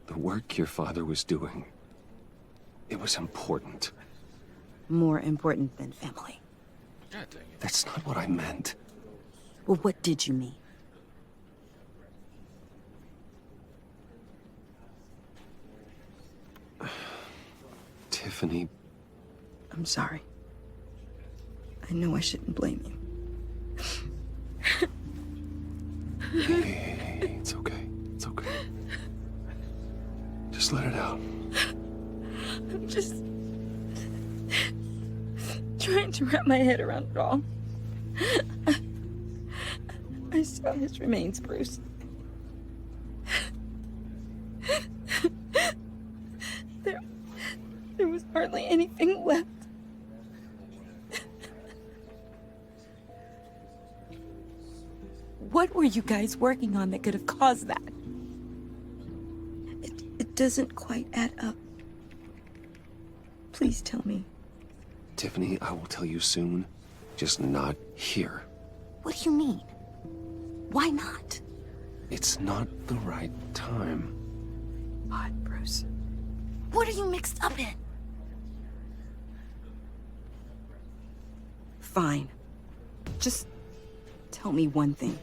the work your father was doing, it was important. More important than family. God dang it. That's not what I meant. Well, what did you mean? Tiffany. I'm sorry. I know I shouldn't blame you. Hey, it's okay. It's okay. Just let it out. I'm just trying to wrap my head around it all. I saw his remains, Bruce. There was hardly anything left. What were you guys working on that could have caused that? It doesn't quite add up. Please tell me. Tiffany, I will tell you soon. Just not here. What do you mean? Why not? It's not the right time. What, Bruce? What are you mixed up in? Fine. Just tell me one thing.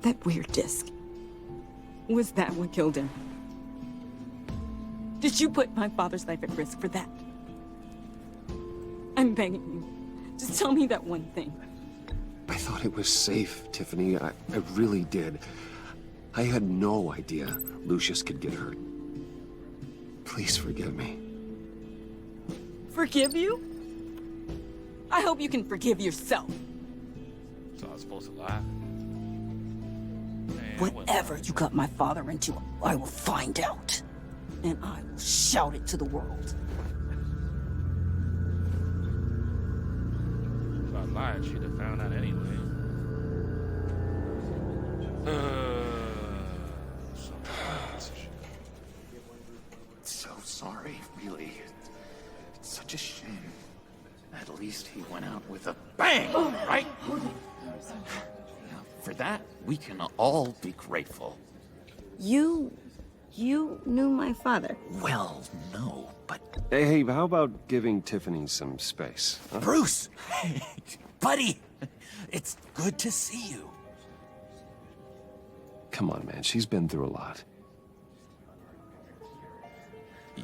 That weird disc. Was that what killed him? Did you put my father's life at risk for that? I'm begging you. Just tell me that one thing. I thought it was safe, Tiffany. I really did. I had no idea Lucius could get hurt. Please forgive me. Forgive you? I hope you can forgive yourself. So I was supposed to lie. Whatever you got my father into, I will find out. And I will shout it to the world. If I lied, she'd have found out anyway. So sorry, really. It's such a shame. At least he went out with a bang, right? For that, we can all be grateful. You knew my father. Well, no, but... Hey, how about giving Tiffany some space? Huh? Bruce! Buddy! It's good to see you. Come on, man. She's been through a lot.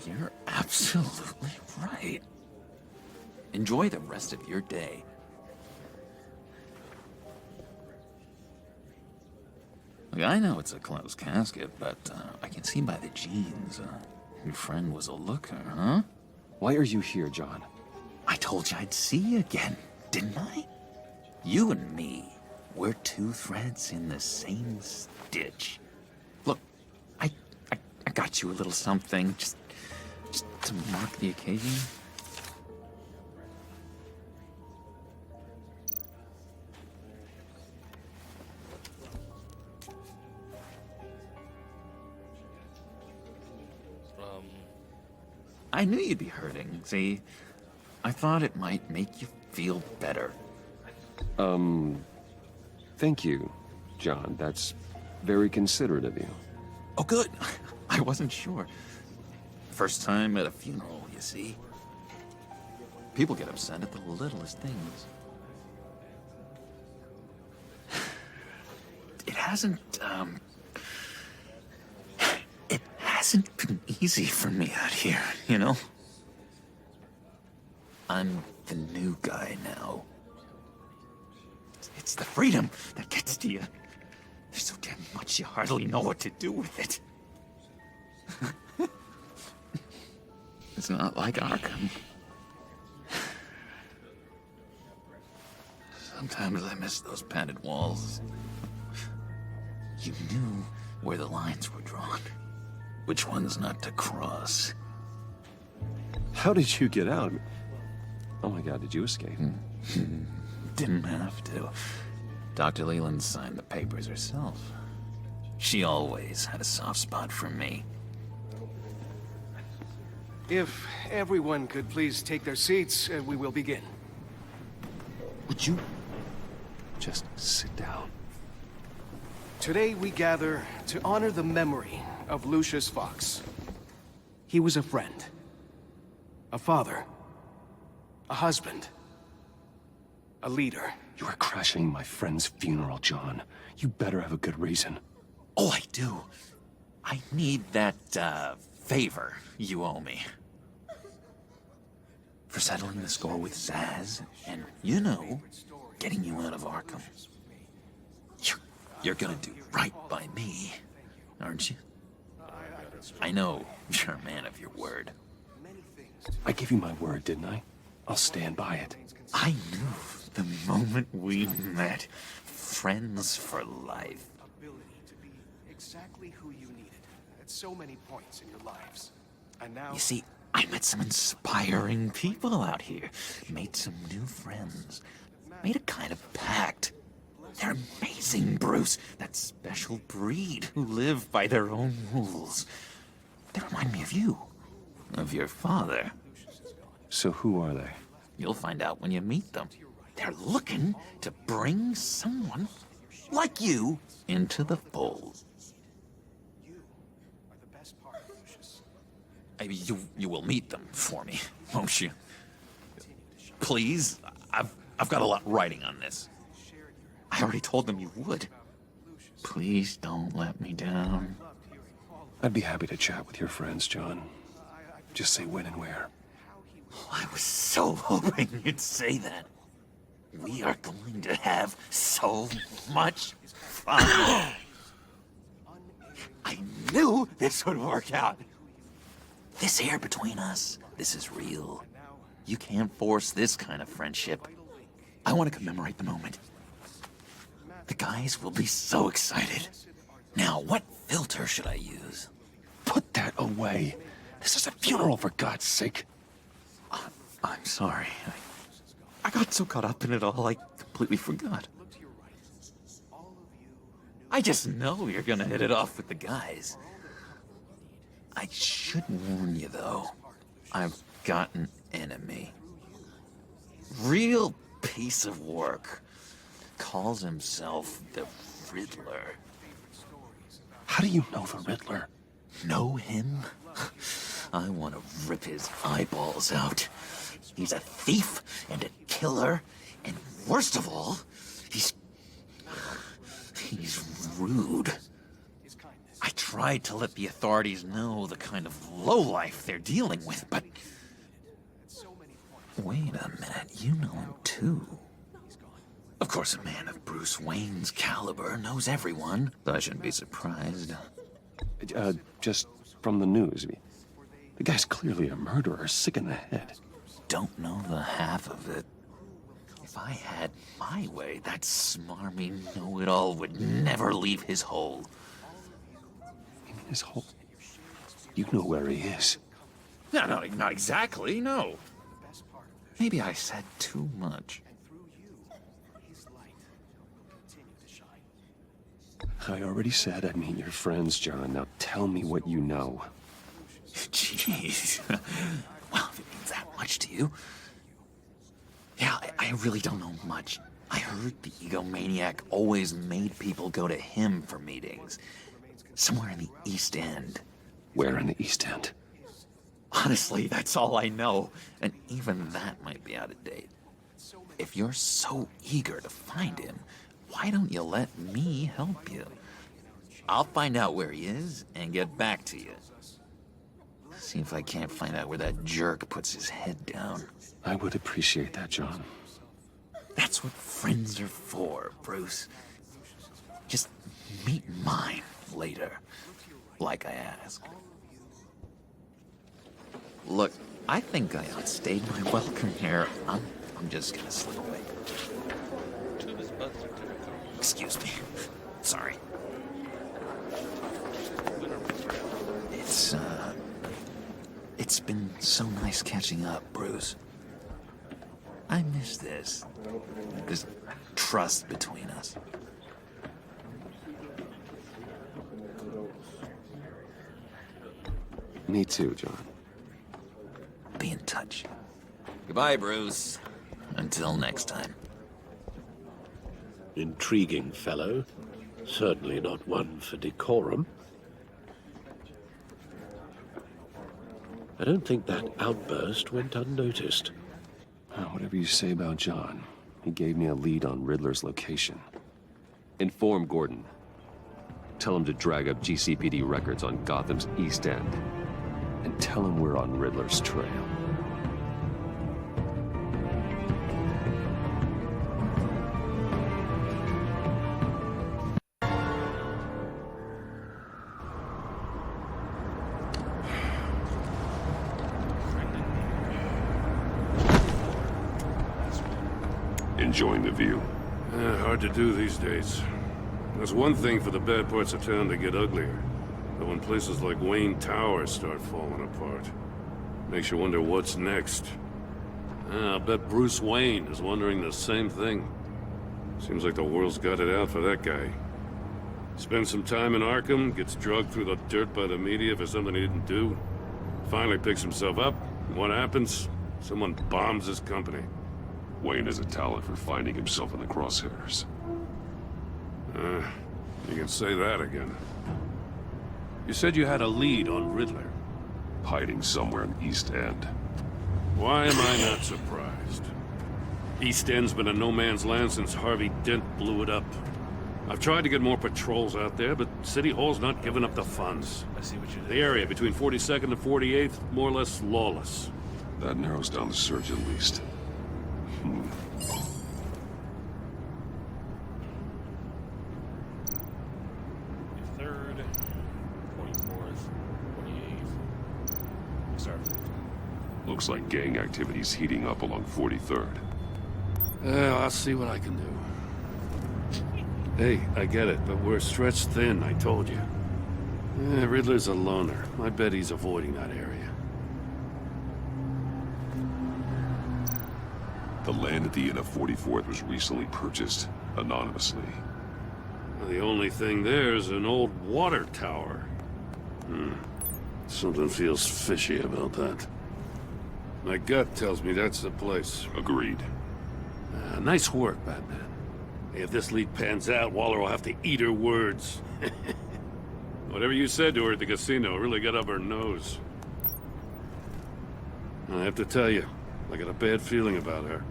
You're absolutely right. Enjoy the rest of your day. Look, I know it's a closed casket, but I can see by the jeans, your friend was a looker, huh? Why are you here, John? I told you I'd see you again, didn't I? You and me, we're two threads in the same stitch. Look, I got you a little something, just to mark the occasion. I knew you'd be hurting, see? I thought it might make you feel better. Thank you, John. That's very considerate of you. Oh, good. I wasn't sure. First time at a funeral, you see. People get upset at the littlest things. It hasn't been easy for me out here, you know? I'm the new guy now. It's the freedom that gets to you. There's so damn much you hardly know what to do with it. It's not like Arkham. Sometimes I miss those padded walls. You knew where the lines were drawn. Which ones not to cross. How did you get out? Oh my god, did you escape? Didn't have to. Dr. Leland signed the papers herself. She always had a soft spot for me. If everyone could please take their seats, we will begin. Would you just sit down? Today we gather to honor the memory of Lucius Fox. He was a friend, a father, a husband, a leader. You are crashing my friend's funeral, John. You better have a good reason. Oh, I do. I need that, favor you owe me. For settling the score with Zaz, and, you know, getting you out of Arkham. You're gonna do right by me, aren't you? I know you're a man of your word. I gave you my word, didn't I? I'll stand by it. I knew the moment we met. Friends for life. Ability to be exactly who you needed at so many points in your lives. And now... You see, I met some inspiring people out here. Made some new friends. Made a kind of pact. They're amazing, Bruce. That special breed who live by their own rules. They remind me of you. Of your father. So who are they? You'll find out when you meet them. They're looking to bring someone like you into the fold. You will meet them for me, won't you? Please? I've got a lot writing on this. I already told them you would. Please don't let me down. I'd be happy to chat with your friends, John. Just say when and where. I was so hoping you'd say that. We are going to have so much fun. I knew this would work out. This air between us, this is real. You can't force this kind of friendship. I want to commemorate the moment. The guys will be so excited. Now, what filter should I use? Put that away. This is a funeral, for God's sake. I'm sorry. I got so caught up in it all, I completely forgot. I just know you're gonna hit it off with the guys. I should warn you, though. I've got an enemy. Real piece of work. Calls himself the Riddler. How do you know the Riddler? Know him? I want to rip his eyeballs out. He's a thief and a killer, and worst of all, he's rude. I tried to let the authorities know the kind of lowlife they're dealing with, but... Wait a minute, you know him too. Of course, a man of Bruce Wayne's caliber knows everyone, so I shouldn't be surprised. Just from the news. The guy's clearly a murderer, sick in the head. Don't know the half of it. If I had my way, that smarmy know-it-all would never leave his hole. His hole? You know where he is. No, not exactly, no. Maybe I said too much. I already said I'd meet your friends, John. Now tell me what you know. Jeez. Well, if it means that much to you. Yeah, I really don't know much. I heard the egomaniac always made people go to him for meetings. Somewhere in the East End. Where in the East End? Honestly, that's all I know. And even that might be out of date. If you're so eager to find him, why don't you let me help you? I'll find out where he is and get back to you. See if I can't find out where that jerk puts his head down. I would appreciate that, John. That's what friends are for, Bruce. Just meet mine later, like I asked. Look, I think I outstayed my welcome here. I'm just gonna slip away. Excuse me. Sorry. It's been so nice catching up, Bruce. I miss this trust between us. Me too, John. Be in touch. Goodbye, Bruce. Until next time. Intriguing fellow. Certainly not one for decorum. I don't think that outburst went unnoticed. Whatever you say about John, he gave me a lead on Riddler's location. Inform Gordon. Tell him to drag up GCPD records on Gotham's East End. And tell him we're on Riddler's trail. Enjoying the view. Hard to do these days. There's one thing for the bad parts of town to get uglier. But when places like Wayne Tower start falling apart, makes you wonder what's next. I'll bet Bruce Wayne is wondering the same thing. Seems like the world's got it out for that guy. Spends some time in Arkham, gets drugged through the dirt by the media for something he didn't do. Finally picks himself up, and what happens? Someone bombs his company. Wayne has a talent for finding himself in the crosshairs. You can say that again. You said you had a lead on Riddler. Hiding somewhere in East End. Why am I not surprised? East End's been a no-man's land since Harvey Dent blew it up. I've tried to get more patrols out there, but City Hall's not giving up the funds. I see what you did. The area between 42nd and 48th, more or less lawless. That narrows down the search at least. Third, 44th, 48th. Sorry. Looks like gang activity's heating up along 43rd. I'll see what I can do. Hey, I get it, but we're stretched thin, I told you. Riddler's a loner. I bet he's avoiding that area. The land at the end of 44th was recently purchased, anonymously. The only thing there is an old water tower. Something feels fishy about that. My gut tells me that's the place. Agreed. Nice work, Batman. If this lead pans out, Waller will have to eat her words. Whatever you said to her at the casino really got up her nose. I have to tell you, I got a bad feeling about her.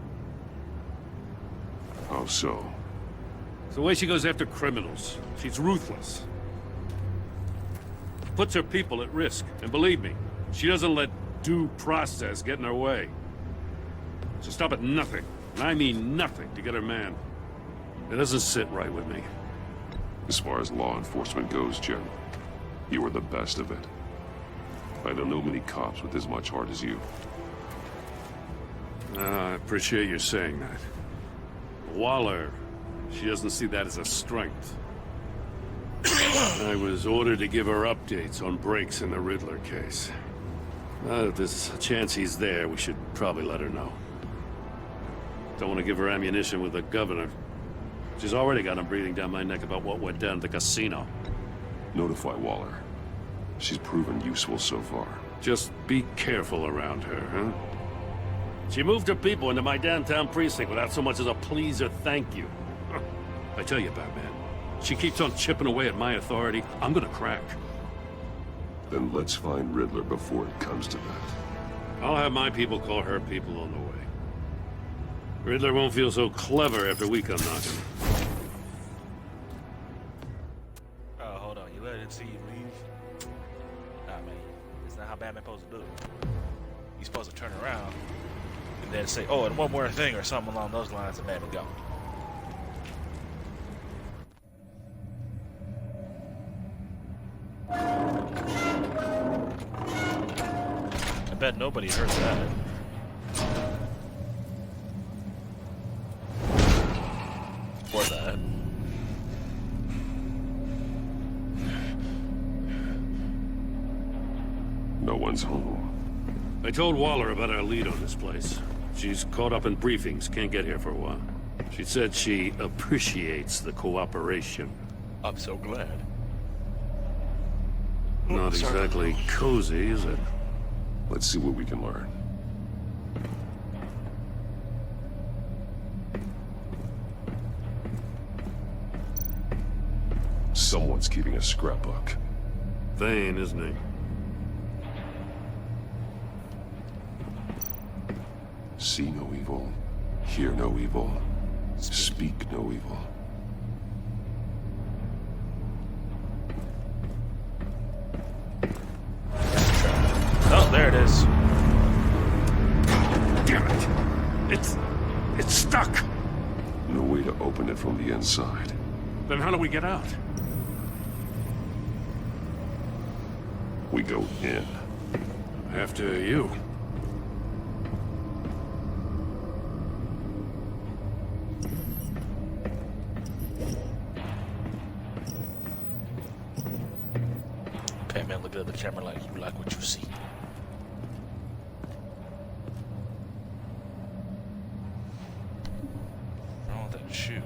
How so? It's the way she goes after criminals. She's ruthless. Puts her people at risk. And believe me, she doesn't let due process get in her way. She'll stop at nothing, and I mean nothing, to get her man. It doesn't sit right with me. As far as law enforcement goes, Jim, you are the best of it. I don't know many cops with as much heart as you. I appreciate you saying that. Waller, she doesn't see that as a strength. I was ordered to give her updates on breaks in the Riddler case. If there's a chance he's there, we should probably let her know. Don't want to give her ammunition with the governor. She's already got him breathing down my neck about what went down at the casino. Notify Waller. She's proven useful so far. Just be careful around her, huh? She moved her people into my downtown precinct without so much as a please or thank you. I tell you, Batman, she keeps on chipping away at my authority. I'm gonna crack. Then let's find Riddler before it comes to that. I'll have my people call her people on the way. Riddler won't feel so clever after we come knocking. Oh, hold on. You let it see you leave? Nah, man. It's not how Batman supposed to do it. He's supposed to turn around and then say, oh, and one more thing or something along those lines, and man would go. I bet nobody heard that. Or that. No one's home. I told Waller about our lead on this place. She's caught up in briefings, can't get here for a while. She said she appreciates the cooperation. I'm so glad. Not exactly cozy, is it? Let's see what we can learn. Someone's keeping a scrapbook. Vane, isn't he? See no evil, hear no evil, speak no evil. Oh, there it is. Damn it! It's stuck! No way to open it from the inside. Then how do we get out? We go in. After you. Okay, man, look at the camera like you like what you see. Oh, that shoe.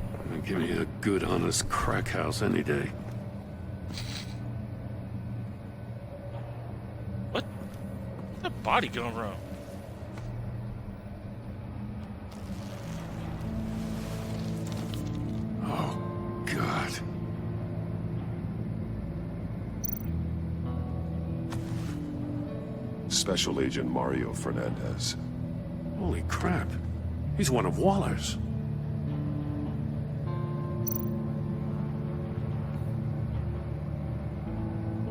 Give me a good, honest crack house any day. What? Where's that body going wrong? Oh, God. Special Agent Mario Fernandez. Holy crap. He's one of Waller's.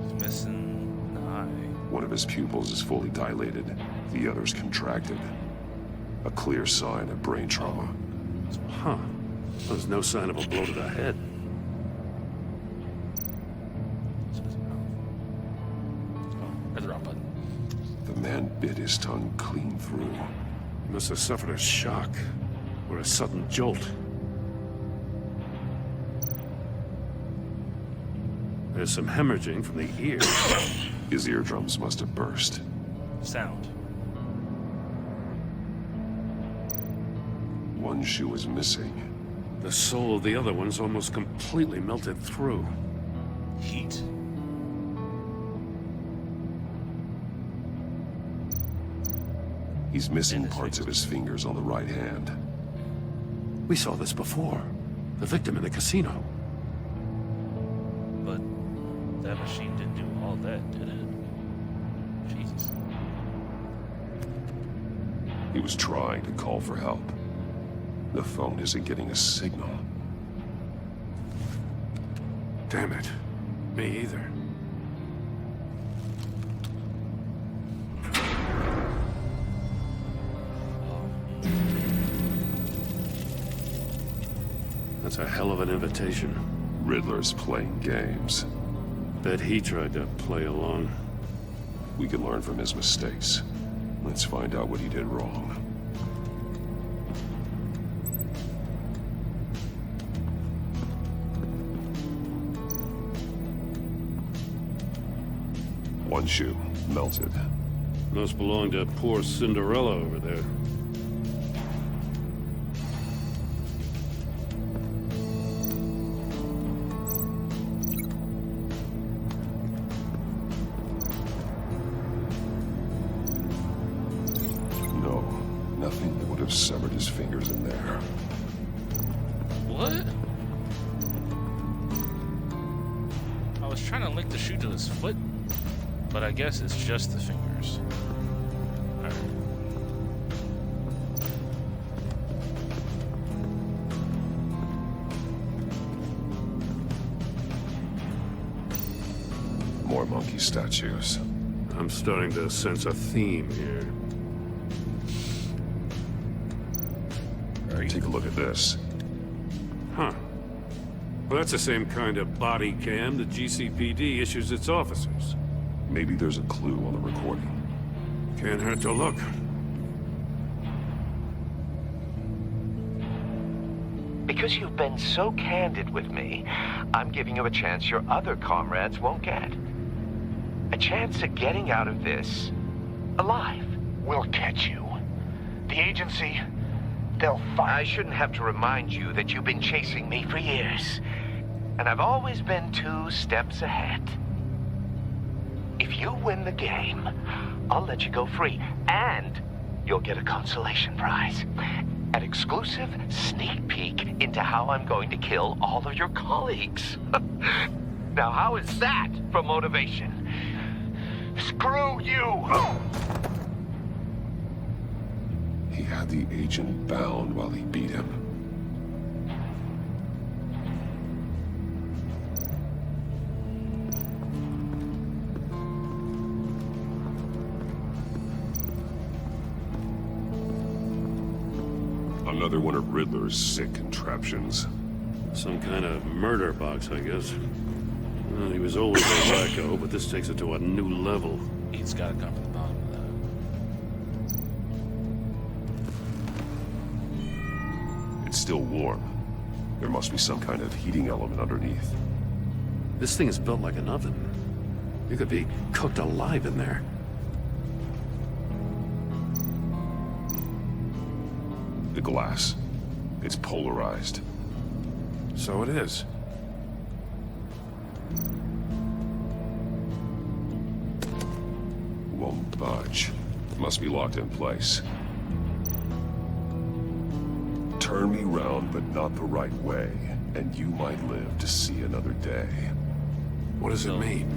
He's missing an eye. One of his pupils is fully dilated. The other's contracted. A clear sign of brain trauma. Huh. There's no sign of a blow to the head. There's the wrong button. The man bit his tongue clean through. He must have suffered a shock or a sudden jolt. There's some hemorrhaging from the ear. His eardrums must have burst. Sound. One shoe is missing. The sole of the other one's almost completely melted through. Heat. He's missing parts of his fingers on the right hand. We saw this before. The victim in the casino. But that machine didn't do all that, did it? Jesus. He was trying to call for help. The phone isn't getting a signal. Damn it. Me either. That's a hell of an invitation. Riddler's playing games. Bet he tried to play along. We can learn from his mistakes. Let's find out what he did wrong. One shoe, melted. Must belong to poor Cinderella over there. No, nothing have severed his fingers in there. What? I was trying to link the shoe to his foot, but I guess it's just the fingers. Alright. More monkey statues. I'm starting to sense a theme here. Take a look at this. Huh. Well, that's the same kind of body cam the GCPD issues its officers. Maybe there's a clue on the recording. Can't hurt to look. Because you've been so candid with me, I'm giving you a chance your other comrades won't get. A chance at getting out of this alive. We'll catch you. The agency, they'll find... I shouldn't have to remind you that you've been chasing me for years. And I've always been 2 steps ahead. If you win the game, I'll let you go free. And you'll get a consolation prize. An exclusive sneak peek into how I'm going to kill all of your colleagues. Now, how is that for motivation? Screw you! He had the agent bound while he beat him. Another one of Riddler's sick contraptions. Some kind of murder box, I guess. Well, he was always a wacko, but this takes it to a new level. He's gotta come from the bottom of that. It's still warm. There must be some kind of heating element underneath. This thing is built like an oven. You could be cooked alive in there. The glass. It's polarized. So it is. Won't budge. Must be locked in place. Turn me round, but not the right way, and you might live to see another day. What does it mean?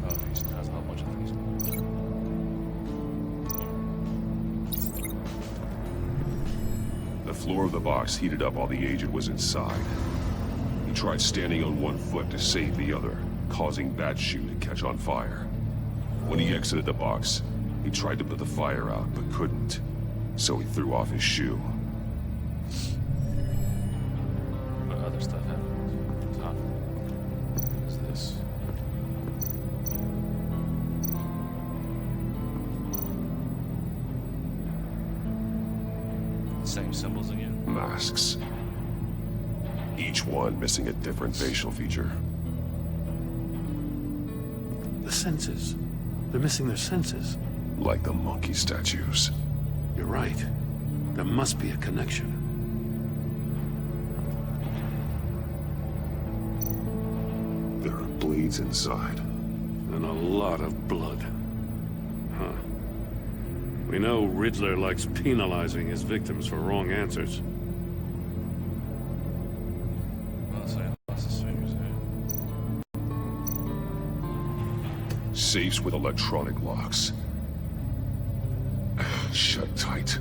Oh, he's got a whole bunch of things. The floor of the box heated up while the agent was inside. He tried standing on one foot to save the other, causing that shoe to catch on fire. When he exited the box, he tried to put the fire out, but couldn't. So he threw off his shoe. What other stuff happened? Huh. What is this? Same symbols again? Masks. Each one missing a different facial feature. The senses. They're missing their senses. Like the monkey statues. You're right. There must be a connection. There are bleeds inside. And a lot of blood. Huh. We know Riddler likes penalizing his victims for wrong answers. Well, so he lost his fingers, Safes with electronic locks. Shut tight.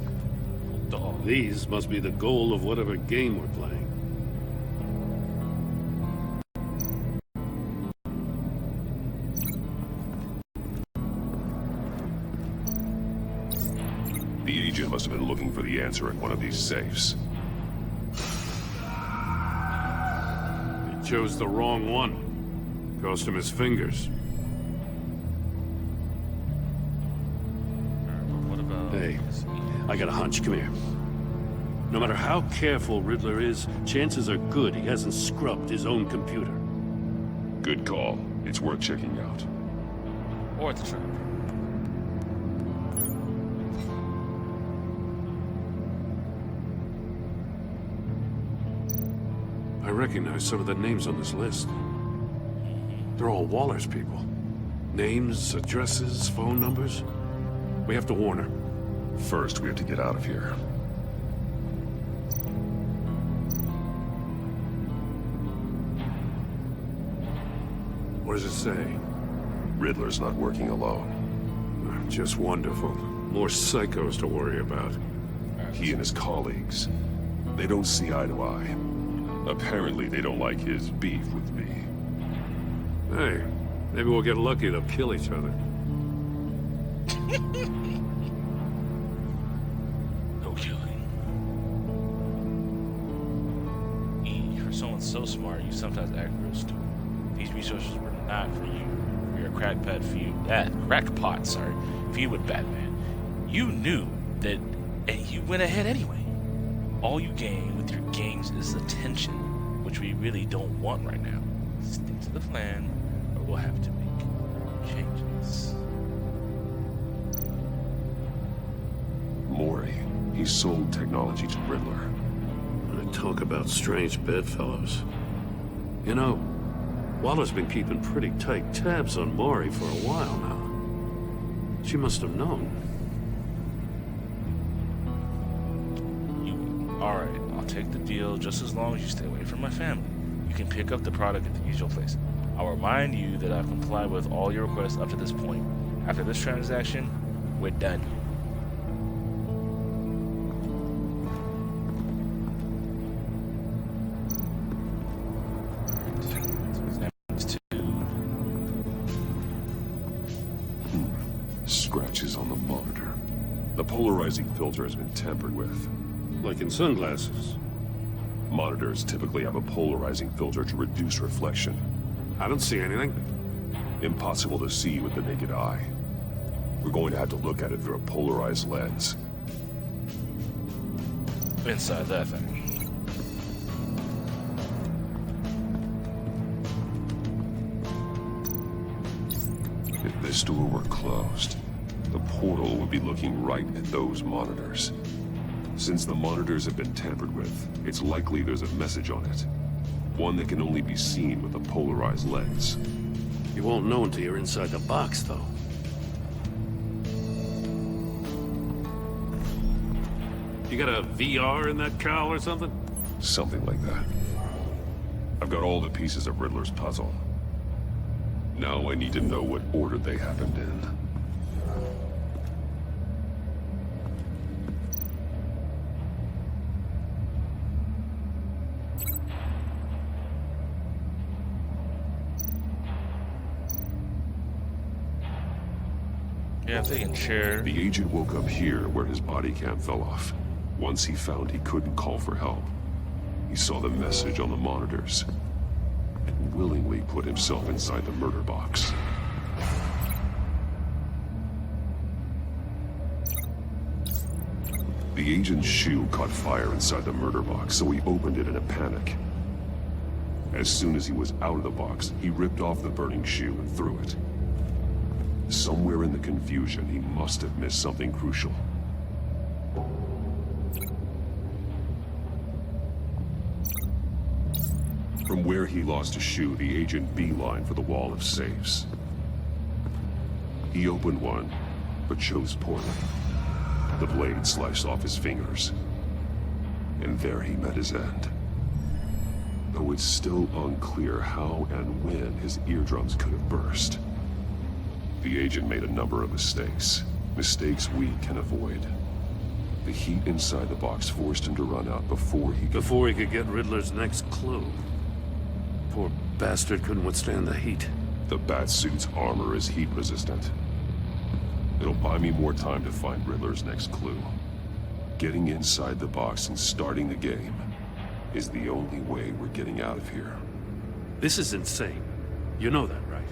These must be the goal of whatever game we're playing. The agent must have been looking for the answer in one of these safes. He chose the wrong one. Cost him his fingers. Hey, I got a hunch. Come here. No matter how careful Riddler is, chances are good he hasn't scrubbed his own computer. Good call. It's worth checking out. Or it's a trap. I recognize some of the names on this list. They're all Waller's people. Names, addresses, phone numbers. We have to warn her. First, we have to get out of here. What does it say? Riddler's not working alone. Just wonderful. More psychos to worry about. He and his colleagues, they don't see eye to eye. Apparently, they don't like his beef with me. Hey, maybe we'll get lucky. They'll kill each other. No killing. For someone so smart, you sometimes act real stupid. These resources were not for you. For your crackpot feud with Batman. You knew that, and you went ahead anyway. All you gain with your games is attention, which we really don't want right now. Stick to the plan, or we'll have to make changes. Mori, he sold technology to Riddler. Talk about strange bedfellows. You know, Waller's been keeping pretty tight tabs on Mori for a while now. She must have known. Alright, I'll take the deal just as long as you stay away from my family. You can pick up the product at the usual place. I'll remind you that I've complied with all your requests up to this point. After this transaction, we're done. Scratches on the monitor. The polarizing filter has been tampered with. Like in sunglasses. Monitors typically have a polarizing filter to reduce reflection. I don't see anything. Impossible to see with the naked eye. We're going to have to look at it through a polarized lens. Inside that thing. If this door were closed, the portal would be looking right at those monitors. Since the monitors have been tampered with, it's likely there's a message on it. One that can only be seen with a polarized lens. You won't know until you're inside the box, though. You got a VR in that cowl or something? Something like that. I've got all the pieces of Riddler's puzzle. Now I need to know what order they happened in. Yeah, I'm taking chair. The agent woke up here where his body cam fell off. Once he found he couldn't call for help, he saw the message on the monitors and willingly put himself inside the murder box. The agent's shoe caught fire inside the murder box, so he opened it in a panic. As soon as he was out of the box, he ripped off the burning shoe and threw it. Somewhere in the confusion, he must have missed something crucial. From where he lost a shoe, the agent beelined for the wall of safes. He opened one, but chose poorly. The blade sliced off his fingers. And there he met his end. Though it's still unclear how and when his eardrums could have burst. The agent made a number of mistakes. Mistakes we can avoid. The heat inside the box forced him to run out before he could get Riddler's next clue. Poor bastard couldn't withstand the heat. The Batsuit's armor is heat resistant. It'll buy me more time to find Riddler's next clue. Getting inside the box and starting the game is the only way we're getting out of here. This is insane. You know that, right?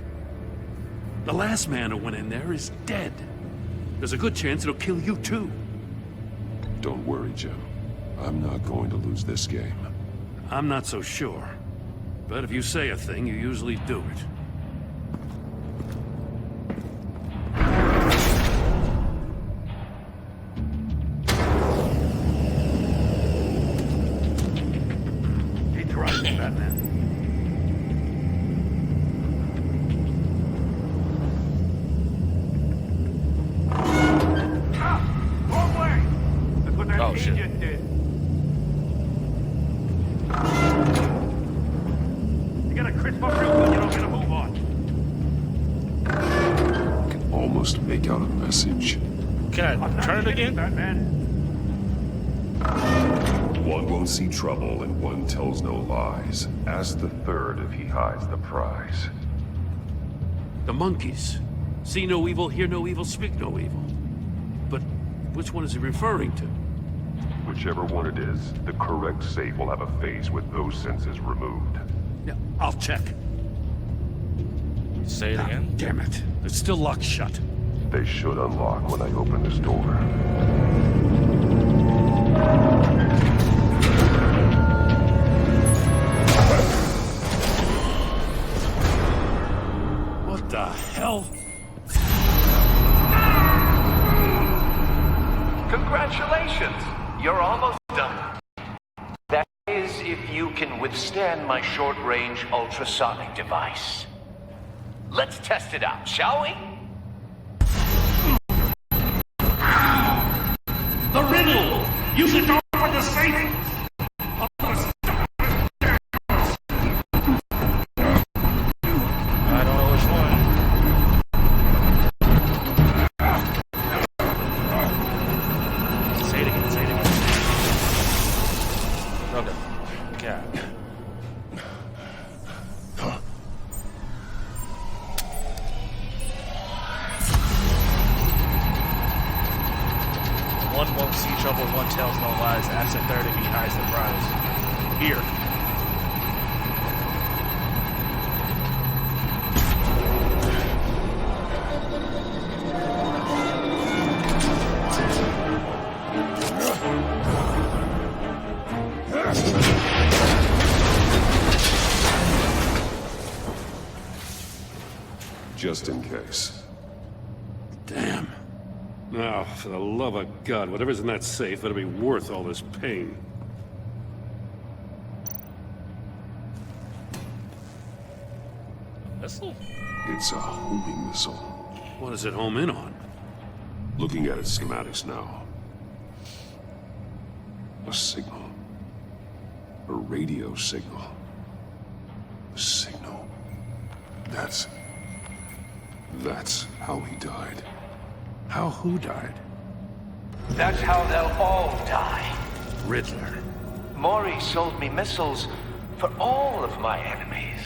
The last man who went in there is dead. There's a good chance it'll kill you too. Don't worry, Jim. I'm not going to lose this game. I'm not so sure. But if you say a thing, you usually do it. Keep your eyes on Batman. when you don't get a move on. I can almost make out a message. Can I turn it again? One won't see trouble and one tells no lies. Ask the third if he hides the prize. The monkeys. See no evil, hear no evil, speak no evil. But which one is he referring to? Whichever one it is, the correct safe will have a phase with those senses removed. Yeah, I'll check. Say it again. Damn it. It's still locked shut. They should unlock when I open this door. What the hell? Congratulations! You're almost done. That is, if you can withstand my short-range ultrasonic device. Let's test it out, shall we? The Riddle! Use it to open the safe! I don't know which one. Say it again, say it again. Okay. God. One won't see trouble, one tells no lies. Ask the third if he hides the prize. Here. Just in case. Damn. Now, for the love of God, whatever's in that safe better be worth all this pain. Missile? It's a homing missile. What does it home in on? Looking at its schematics now. A signal. A radio signal. A signal. That's how he died. How who died? That's how they'll all die. Riddler. Maury sold me missiles for all of my enemies.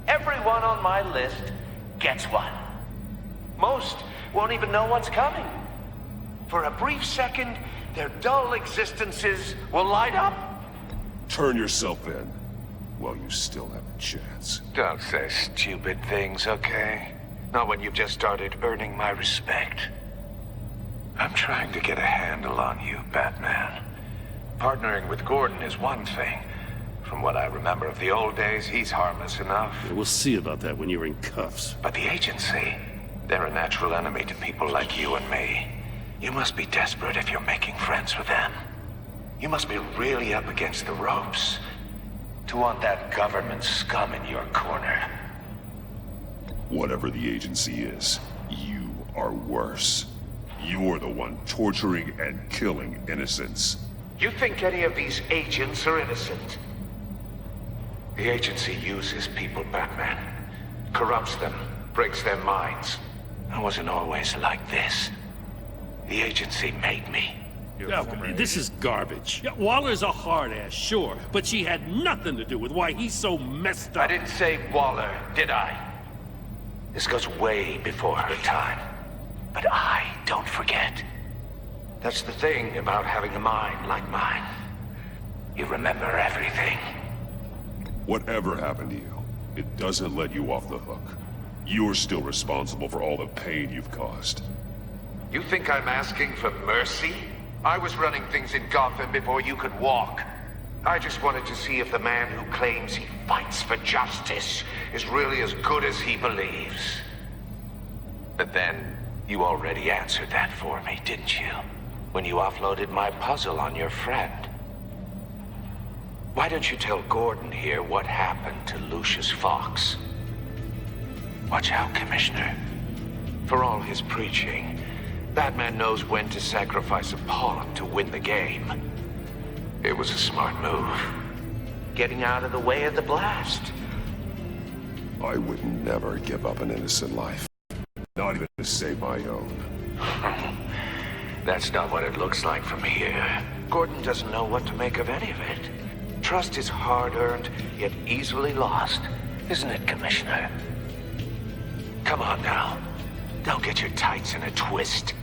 Everyone on my list gets one. Most won't even know what's coming. For a brief second, their dull existences will light up. Turn yourself in while you still have a chance. Don't say stupid things, okay? Not when you've just started earning my respect. I'm trying to get a handle on you, Batman. Partnering with Gordon is one thing. From what I remember of the old days, he's harmless enough. Yeah, we'll see about that when you're in cuffs. But the agency, they're a natural enemy to people like you and me. You must be desperate if you're making friends with them. You must be really up against the ropes to want that government scum in your corner. Whatever the agency is, you are worse. You're the one torturing and killing innocents. You think any of these agents are innocent? The agency uses people, Batman. Corrupts them, breaks their minds. I wasn't always like this. The agency made me. Yeah, this is garbage. Yeah, Waller's a hard ass, sure, but she had nothing to do with why he's so messed up. I didn't say Waller, did I? This goes way before her time. But I don't forget. That's the thing about having a mind like mine. You remember everything. Whatever happened to you, it doesn't let you off the hook. You're still responsible for all the pain you've caused. You think I'm asking for mercy? I was running things in Gotham before you could walk. I just wanted to see if the man who claims he fights for justice is really as good as he believes. But then, you already answered that for me, didn't you? When you offloaded my puzzle on your friend. Why don't you tell Gordon here what happened to Lucius Fox? Watch out, Commissioner. For all his preaching, Batman knows when to sacrifice a pawn to win the game. It was a smart move. Getting out of the way of the blast. I would never give up an innocent life. Not even to save my own. That's not what it looks like from here. Gordon doesn't know what to make of any of it. Trust is hard-earned, yet easily lost. Isn't it, Commissioner? Come on now. Don't get your tights in a twist.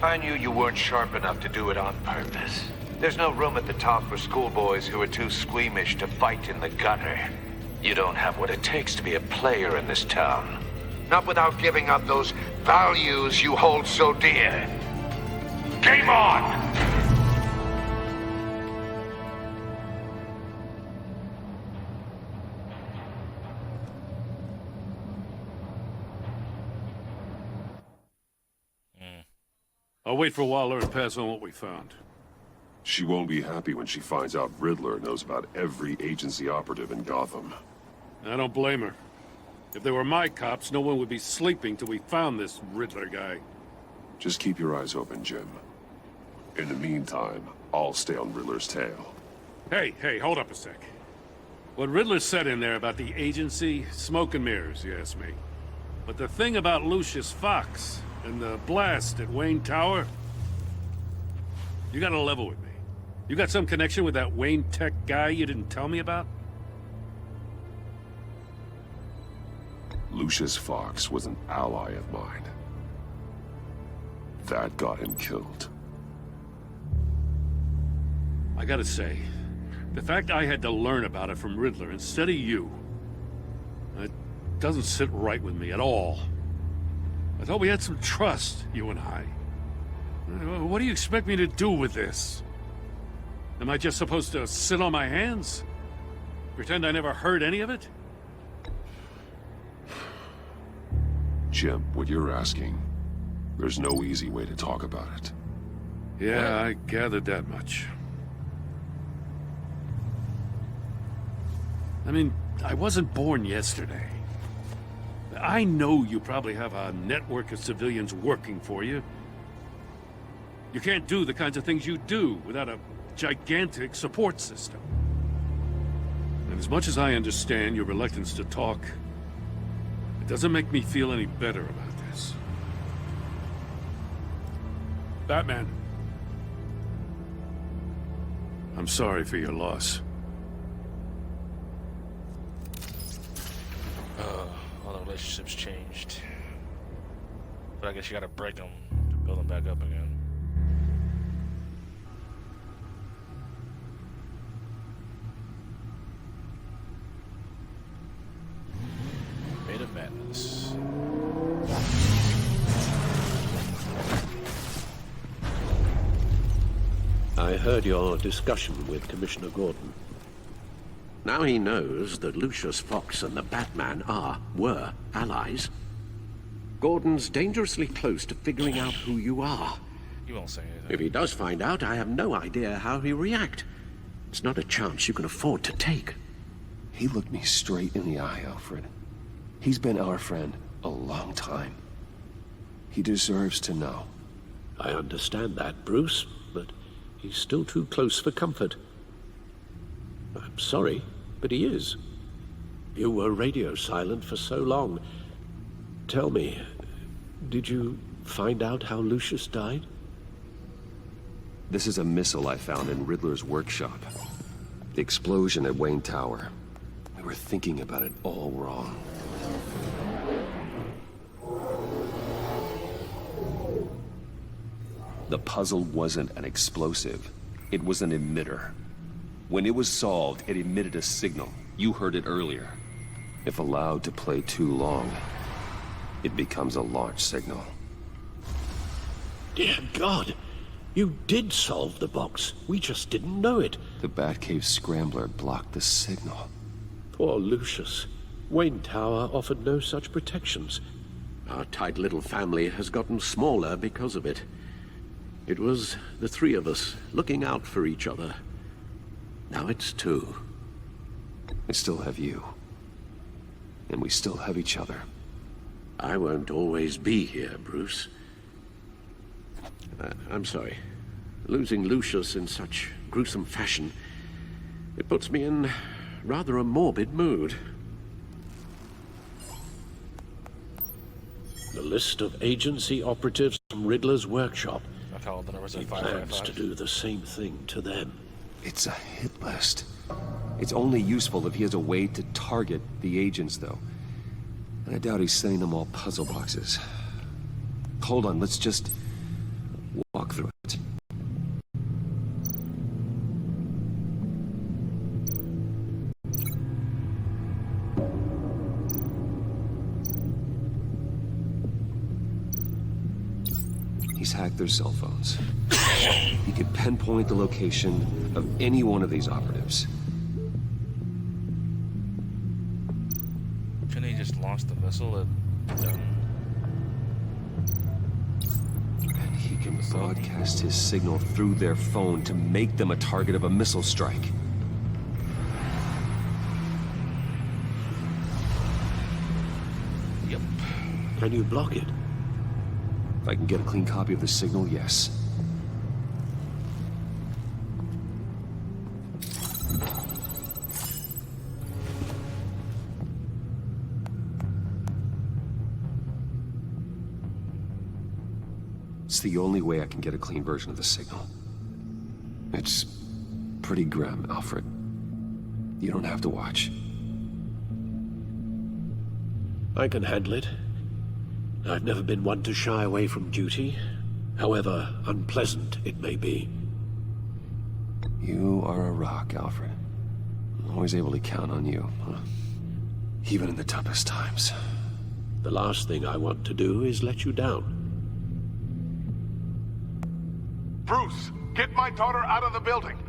I knew you weren't sharp enough to do it on purpose. There's no room at the top for schoolboys who are too squeamish to fight in the gutter. You don't have what it takes to be a player in this town. Not without giving up those values you hold so dear. Game on! I'll wait for Waller and pass on what we found. She won't be happy when she finds out Riddler knows about every agency operative in Gotham. I don't blame her. If they were my cops, no one would be sleeping till we found this Riddler guy. Just keep your eyes open, Jim. In the meantime, I'll stay on Riddler's tail. Hey, hold up a sec. What Riddler said in there about the agency, smoke and mirrors, you ask me. But the thing about Lucius Fox and the blast at Wayne Tower, you gotta level with me. You got some connection with that Wayne Tech guy you didn't tell me about? Lucius Fox was an ally of mine. That got him killed. I gotta say, the fact I had to learn about it from Riddler instead of you, it doesn't sit right with me at all. I thought we had some trust, you and I. What do you expect me to do with this? Am I just supposed to sit on my hands? Pretend I never heard any of it? Jim, what you're asking, there's no easy way to talk about it. Yeah, I gathered that much. I mean, I wasn't born yesterday. I know you probably have a network of civilians working for you. You can't do the kinds of things you do without a gigantic support system. And as much as I understand your reluctance to talk, it doesn't make me feel any better about this. Batman. I'm sorry for your loss. All the relationships changed. But I guess you gotta break them to build them back up again. Made of Madness. I heard your discussion with Commissioner Gordon. Now he knows that Lucius Fox and the Batman were allies. Gordon's dangerously close to figuring out who you are. He won't say anything. If he does find out, I have no idea how he'll react. It's not a chance you can afford to take. He looked me straight in the eye, Alfred. He's been our friend a long time. He deserves to know. I understand that, Bruce, but he's still too close for comfort. I'm sorry, but he is. You were radio silent for so long. Tell me, did you find out how Lucius died? This is a missile I found in Riddler's workshop. The explosion at Wayne Tower. We were thinking about it all wrong. The puzzle wasn't an explosive. It was an emitter. When it was solved, it emitted a signal. You heard it earlier. If allowed to play too long, it becomes a launch signal. Dear God, you did solve the box. We just didn't know it. The Batcave scrambler blocked the signal. Poor Lucius. Wayne Tower offered no such protections. Our tight little family has gotten smaller because of it. It was the three of us looking out for each other. Now it's two. I still have you. And we still have each other. I won't always be here, Bruce. I'm sorry. Losing Lucius in such gruesome fashion, it puts me in rather a morbid mood. list of agency operatives from Riddler's workshop. I called the numbers He at plans to 555. do the same thing to them. It's a hit list. It's only useful if he has a way to target the agents, though. And I doubt he's sending them all puzzle boxes. Hold on, let's just walk through it. He's hacked their cell phones. He could pinpoint the location of any one of these operatives. Couldn't he just launch the missile at them? And he can broadcast his signal through their phone to make them a target of a missile strike. Yep. Can you block it? If I can get a clean copy of the signal, yes. It's the only way I can get a clean version of the signal. It's pretty grim, Alfred. You don't have to watch. I can handle it. I've never been one to shy away from duty, however unpleasant it may be. You are a rock, Alfred. I'm always able to count on you, huh? Even in the toughest times. The last thing I want to do is let you down. Bruce, get my daughter out of the building.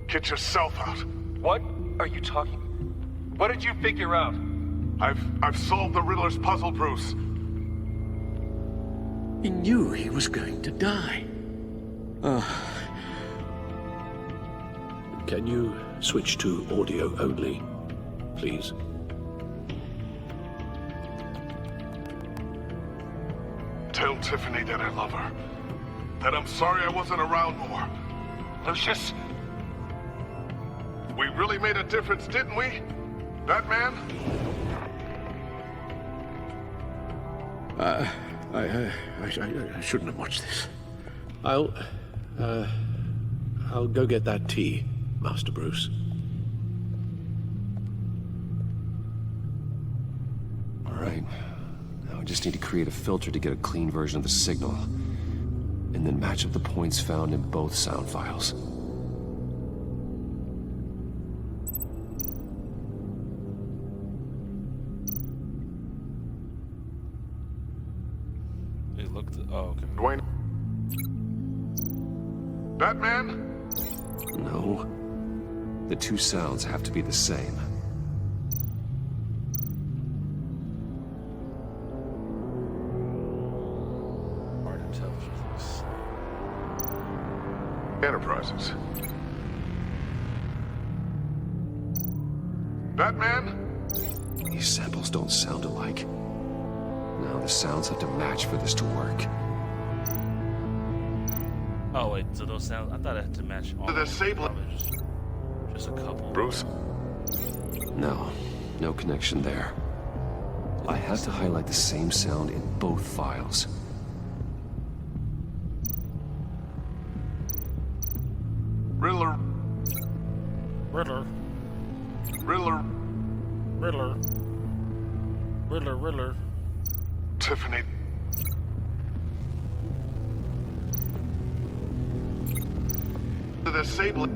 Get yourself out. What are you talking? What did you figure out? I've solved the Riddler's puzzle, Bruce. He knew he was going to die. Can you switch to audio only, please? Tell Tiffany that I love her. That I'm sorry I wasn't around more. Lucius, we really made a difference, didn't we? Batman? I shouldn't have watched this. I'll go get that tea, Master Bruce. All right. Now I just need to create a filter to get a clean version of the signal. And then match up the points found in both sound files. He looked. Oh, okay. Dwayne? Batman? No. The two sounds have to be the same. Art intelligence. Enterprises. Batman? These samples don't sound alike. Now the sounds have to match for this to work. Oh wait, so those sounds. I thought I had to match all. The disable. Just a couple. Bruce? No. No connection there. I have to highlight the same sound in both files. Riddler. Riddler. Riddler. Riddler. Riddler. Riddler. Tiffany. The disable.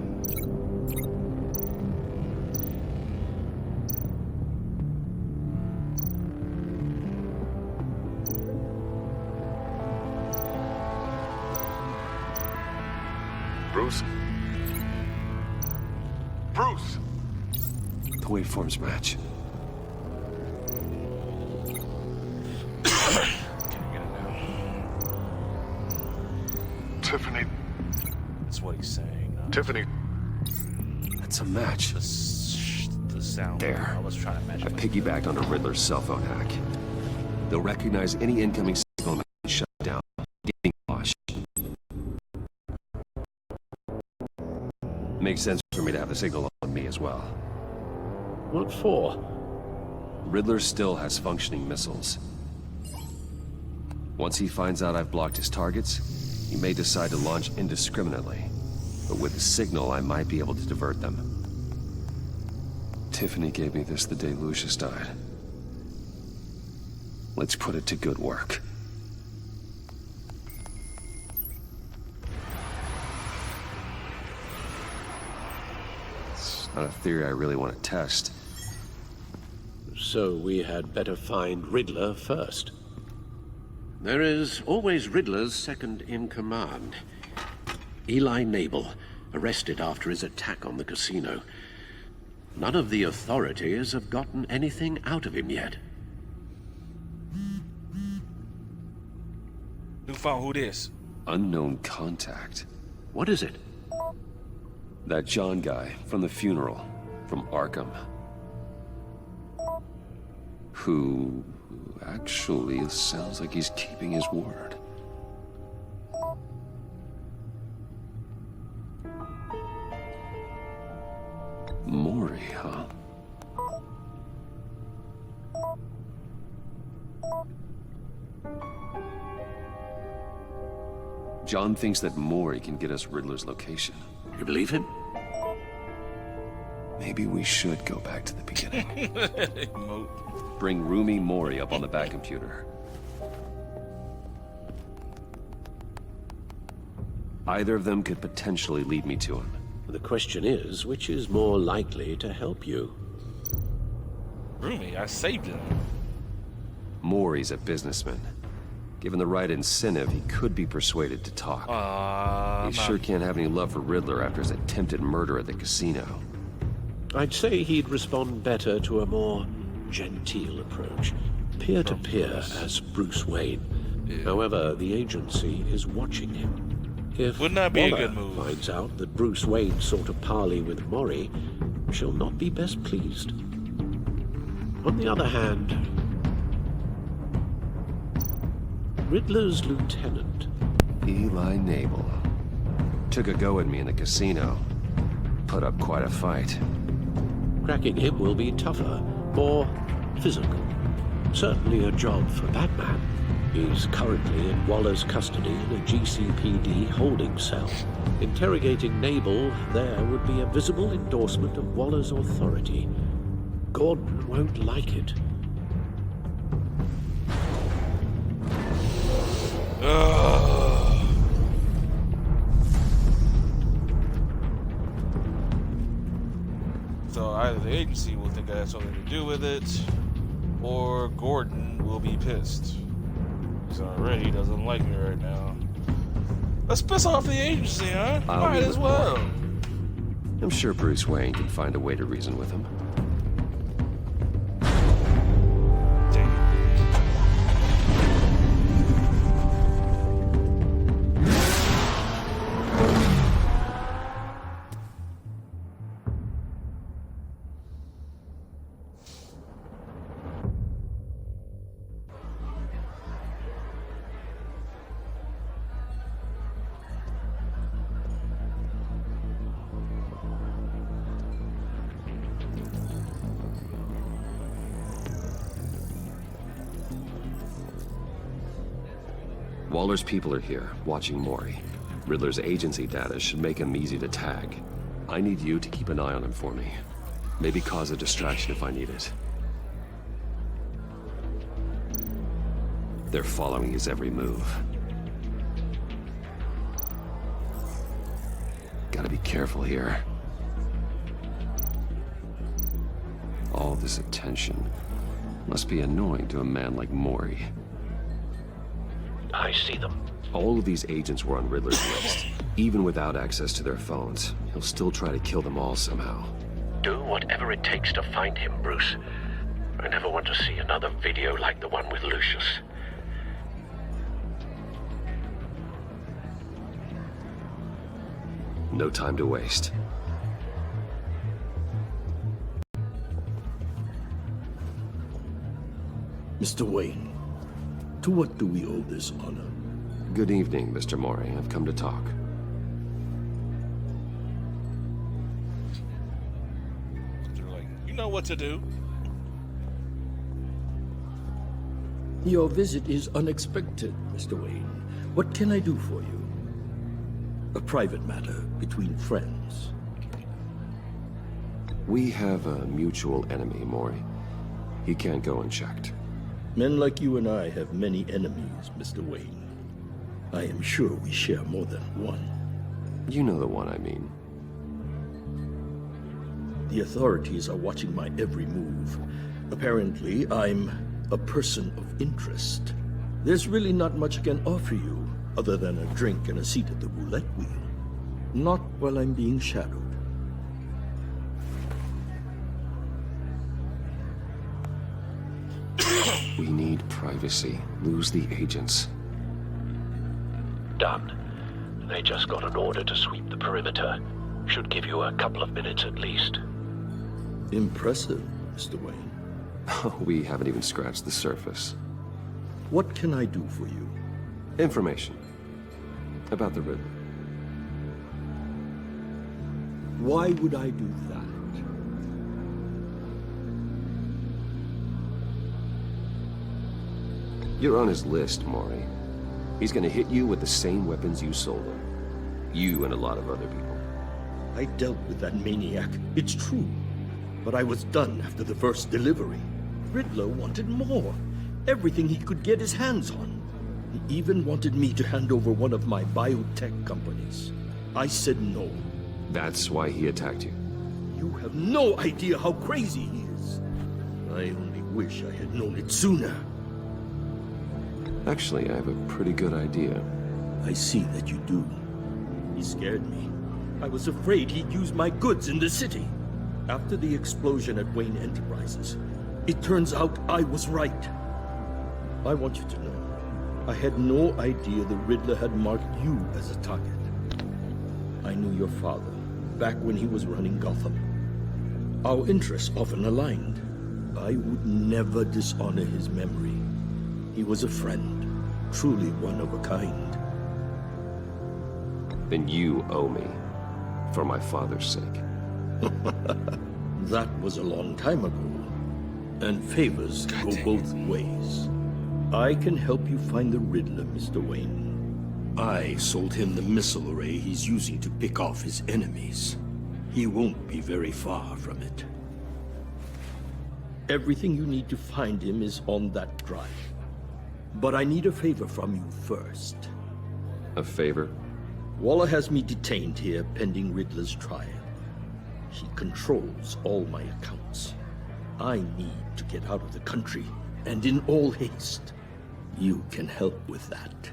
Bruce? Bruce! The waveforms match. Tiffany. That's what he's saying. Tiffany. That's a match. The sound. There. I was trying to match. I piggybacked onto Riddler's cell phone hack. They'll recognize any incoming signal and shut it down. Getting washed. Makes sense for me to have the signal on me as well. What for? Riddler still has functioning missiles. Once he finds out I've blocked his targets, he may decide to launch indiscriminately. But with the signal, I might be able to divert them. Tiffany gave me this the day Lucius died. Let's put it to good work. It's not a theory I really want to test. So we had better find Riddler first. There is always Riddler's second in command. Eli Nabel, arrested after his attack on the casino. None of the authorities have gotten anything out of him yet. Who found who this? Unknown contact. What is it? That John guy from the funeral, from Arkham. Who actually sounds like he's keeping his word. Mori, huh? John thinks that Mori can get us Riddler's location. You believe him? Maybe we should go back to the beginning. Bring Rumi Mori up on the back computer. Either of them could potentially lead me to him. The question is, which is more likely to help you? Rumi, I saved him. Mori's a businessman. Given the right incentive, he could be persuaded to talk. He sure can't have any love for Riddler after his attempted murder at the casino. I'd say he'd respond better to a more genteel approach. Peer-to-peer as Bruce Wayne. Yeah. However, the agency is watching him. If Wouldn't that be Waller a good move? Finds out that Bruce Wayne sought a parley with Mori, she'll not be best pleased. On the other hand, Riddler's lieutenant, Eli Nabel, took a go at me in the casino. Put up quite a fight. Cracking him will be tougher, more physical. Certainly a job for Batman. He's currently in Waller's custody in a GCPD holding cell. Interrogating Nabel there would be a visible endorsement of Waller's authority. Gordon won't like it. So either the agency will think that has something to do with it, or Gordon will be pissed. He already doesn't like me right now. Let's piss off the agency, huh? Might as well. I'm sure Bruce Wayne can find a way to reason with him. Waller's people are here, watching Mori. Riddler's agency data should make him easy to tag. I need you to keep an eye on him for me. Maybe cause a distraction if I need it. They're following his every move. Gotta be careful here. All this attention must be annoying to a man like Mori. I see them. All of these agents were on Riddler's list. Even without access to their phones, he'll still try to kill them all somehow. Do whatever it takes to find him, Bruce. I never want to see another video like the one with Lucius. No time to waste. Mr. Wayne, to what do we owe this honor? Good evening, Mr. Mori. I've come to talk. They're like, you know what to do. Your visit is unexpected, Mr. Wayne. What can I do for you? A private matter between friends. We have a mutual enemy, Maury. He can't go unchecked. Men like you and I have many enemies, Mr. Wayne. I am sure we share more than one. You know the one I mean. The authorities are watching my every move. Apparently, I'm a person of interest. There's really not much I can offer you, other than a drink and a seat at the roulette wheel. Not while I'm being shadowed. We need privacy. Lose the agents. Done. They just got an order to sweep the perimeter. Should give you a couple of minutes at least. Impressive, Mr. Wayne. We haven't even scratched the surface. What can I do for you? Information. About the Riddle. Why would I do that? You're on his list, Maury. He's gonna hit you with the same weapons you sold him. You and a lot of other people. I dealt with that maniac, it's true. But I was done after the first delivery. Riddler wanted more. Everything he could get his hands on. He even wanted me to hand over one of my biotech companies. I said no. That's why he attacked you. You have no idea how crazy he is. I only wish I had known it sooner. Actually, I have a pretty good idea. I see that you do. He scared me. I was afraid he'd use my goods in the city. After the explosion at Wayne Enterprises, it turns out I was right. I want you to know, I had no idea the Riddler had marked you as a target. I knew your father, back when he was running Gotham. Our interests often aligned. I would never dishonor his memory. He was a friend, truly one of a kind. Then you owe me, for my father's sake. That was a long time ago. And favors go both ways. I can help you find the Riddler, Mr. Wayne. I sold him the missile array he's using to pick off his enemies. He won't be very far from it. Everything you need to find him is on that drive. But I need a favor from you first. A favor? Waller has me detained here pending Riddler's trial. He controls all my accounts. I need to get out of the country, and in all haste. You can help with that.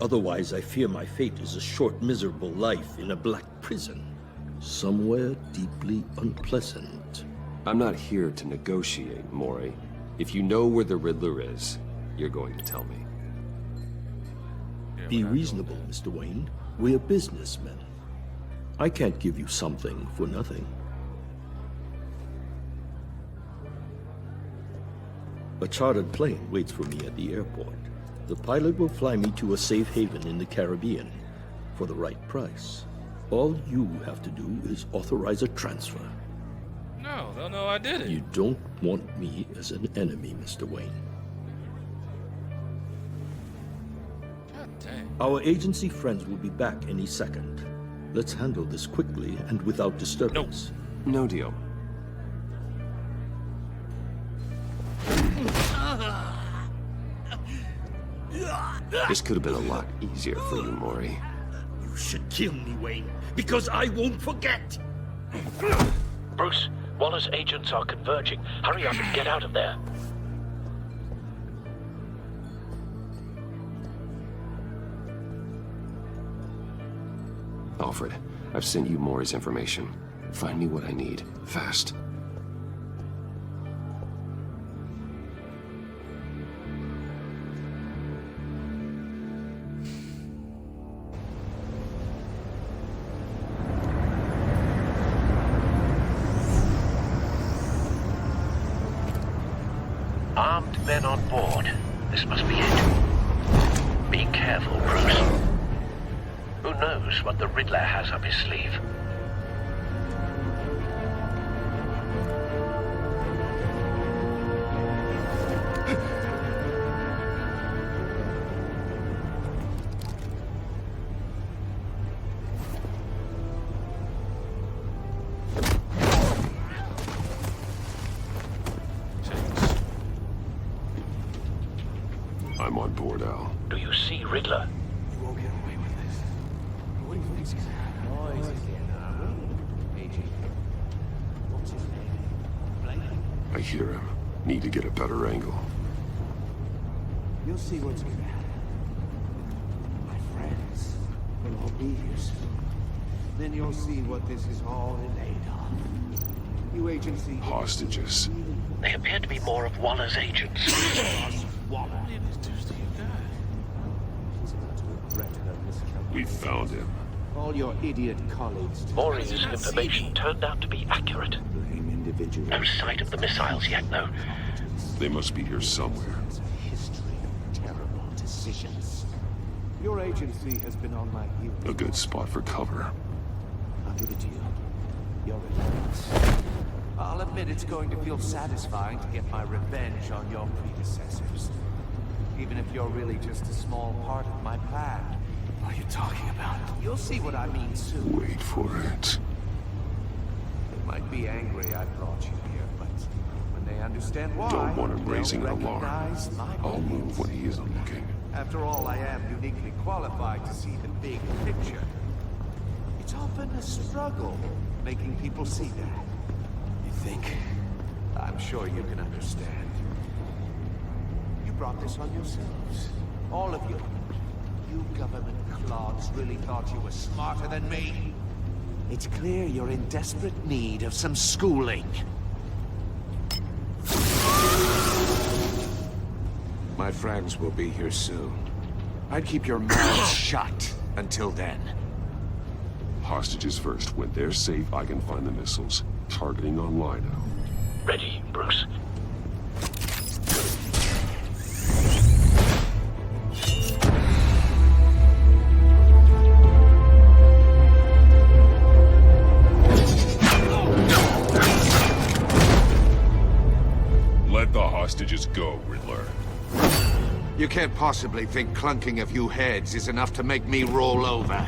Otherwise, I fear my fate is a short, miserable life in a black prison. Somewhere deeply unpleasant. I'm not here to negotiate, Maury. If you know where the Riddler is, you're going to tell me. Be reasonable, Mr. Wayne. We're businessmen. I can't give you something for nothing. A chartered plane waits for me at the airport. The pilot will fly me to a safe haven in the Caribbean for the right price. All you have to do is authorize a transfer. No, I didn't. You don't want me as an enemy, Mr. Wayne. God dang. Our agency friends will be back any second. Let's handle this quickly and without disturbance. No deal. This could have been a lot easier for you, Maury. You should kill me, Wayne, because I won't forget! Bruce, Waller's agents are converging. Hurry up and get out of there. Alfred, I've sent you Maury's information. Find me what I need, fast. Armed men on board. This must be it. Be careful, Bruce. Who knows what the Riddler has up his sleeve? I'm on board, Al. Do you see Riddler? You won't get away with this. What do you think's gonna happen? Noise again, are we? Agent. What's his name? Blake? I hear him. Need to get a better angle. You'll see what's gonna happen. My friends will all be here soon. Then you'll see what this is all made of. You agency... Hostages. They appear to be more of Waller's agents. We found him. All your idiot colleagues... Maury's information turned out to be accurate. No sight of the missiles yet, though. They must be here somewhere. Terrible decisions. Your agency has been on my heels. A good spot for cover. I'll give it to you. You're relentless. I'll admit it's going to feel satisfying to get my revenge on your predecessors. Even if you're really just a small part of my plan. What are you talking about? You'll see what I mean soon. Wait for it. They might be angry I brought you here, but when they understand why... Don't want him they'll raising an alarm. recognize my I'll move when he isn't looking. After all, I am uniquely qualified to see the big picture. It's often a struggle making people see that. You think? I'm sure you can understand. You brought this on yourselves. All of you. You government clods really thought you were smarter than me. It's clear you're in desperate need of some schooling. My friends will be here soon. I'd keep your mouths shut until then. Hostages first. When they're safe, I can find the missiles. Targeting on Lino. Ready, Bruce. Let the hostages go, Riddler. You can't possibly think clunking a few heads is enough to make me roll over.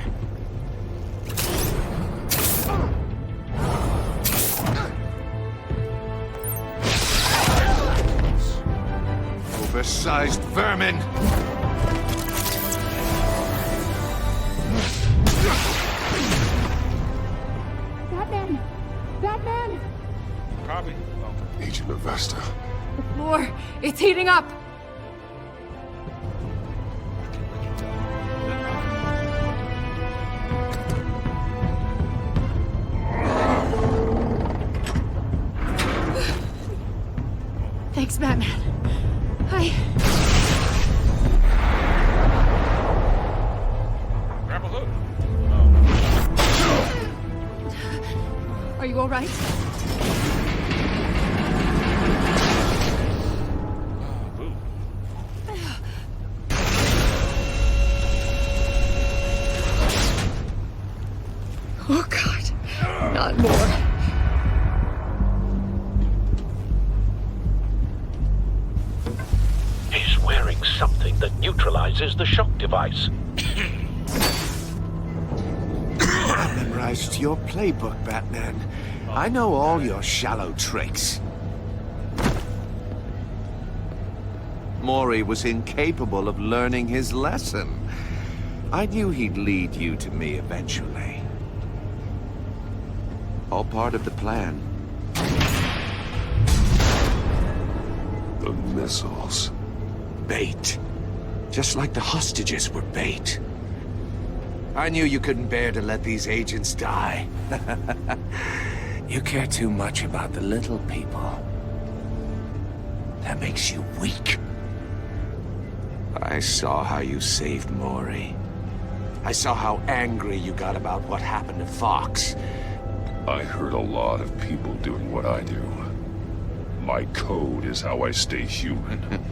Oversized vermin! Batman! Batman! Copy. Agent Avesta. The floor! It's heating up! Thanks, Batman. Grab a hook. Are you all right? Oh, God. Not more. He's wearing something that neutralizes the shock device. I memorized your playbook, Batman. I know all your shallow tricks. Maury was incapable of learning his lesson. I knew he'd lead you to me eventually. All part of the plan. The missiles. Bait. Just like the hostages were bait. I knew you couldn't bear to let these agents die. You care too much about the little people. That makes you weak. I saw how you saved Maury. I saw how angry you got about what happened to Fox. I heard a lot of people doing what I do. My code is how I stay human.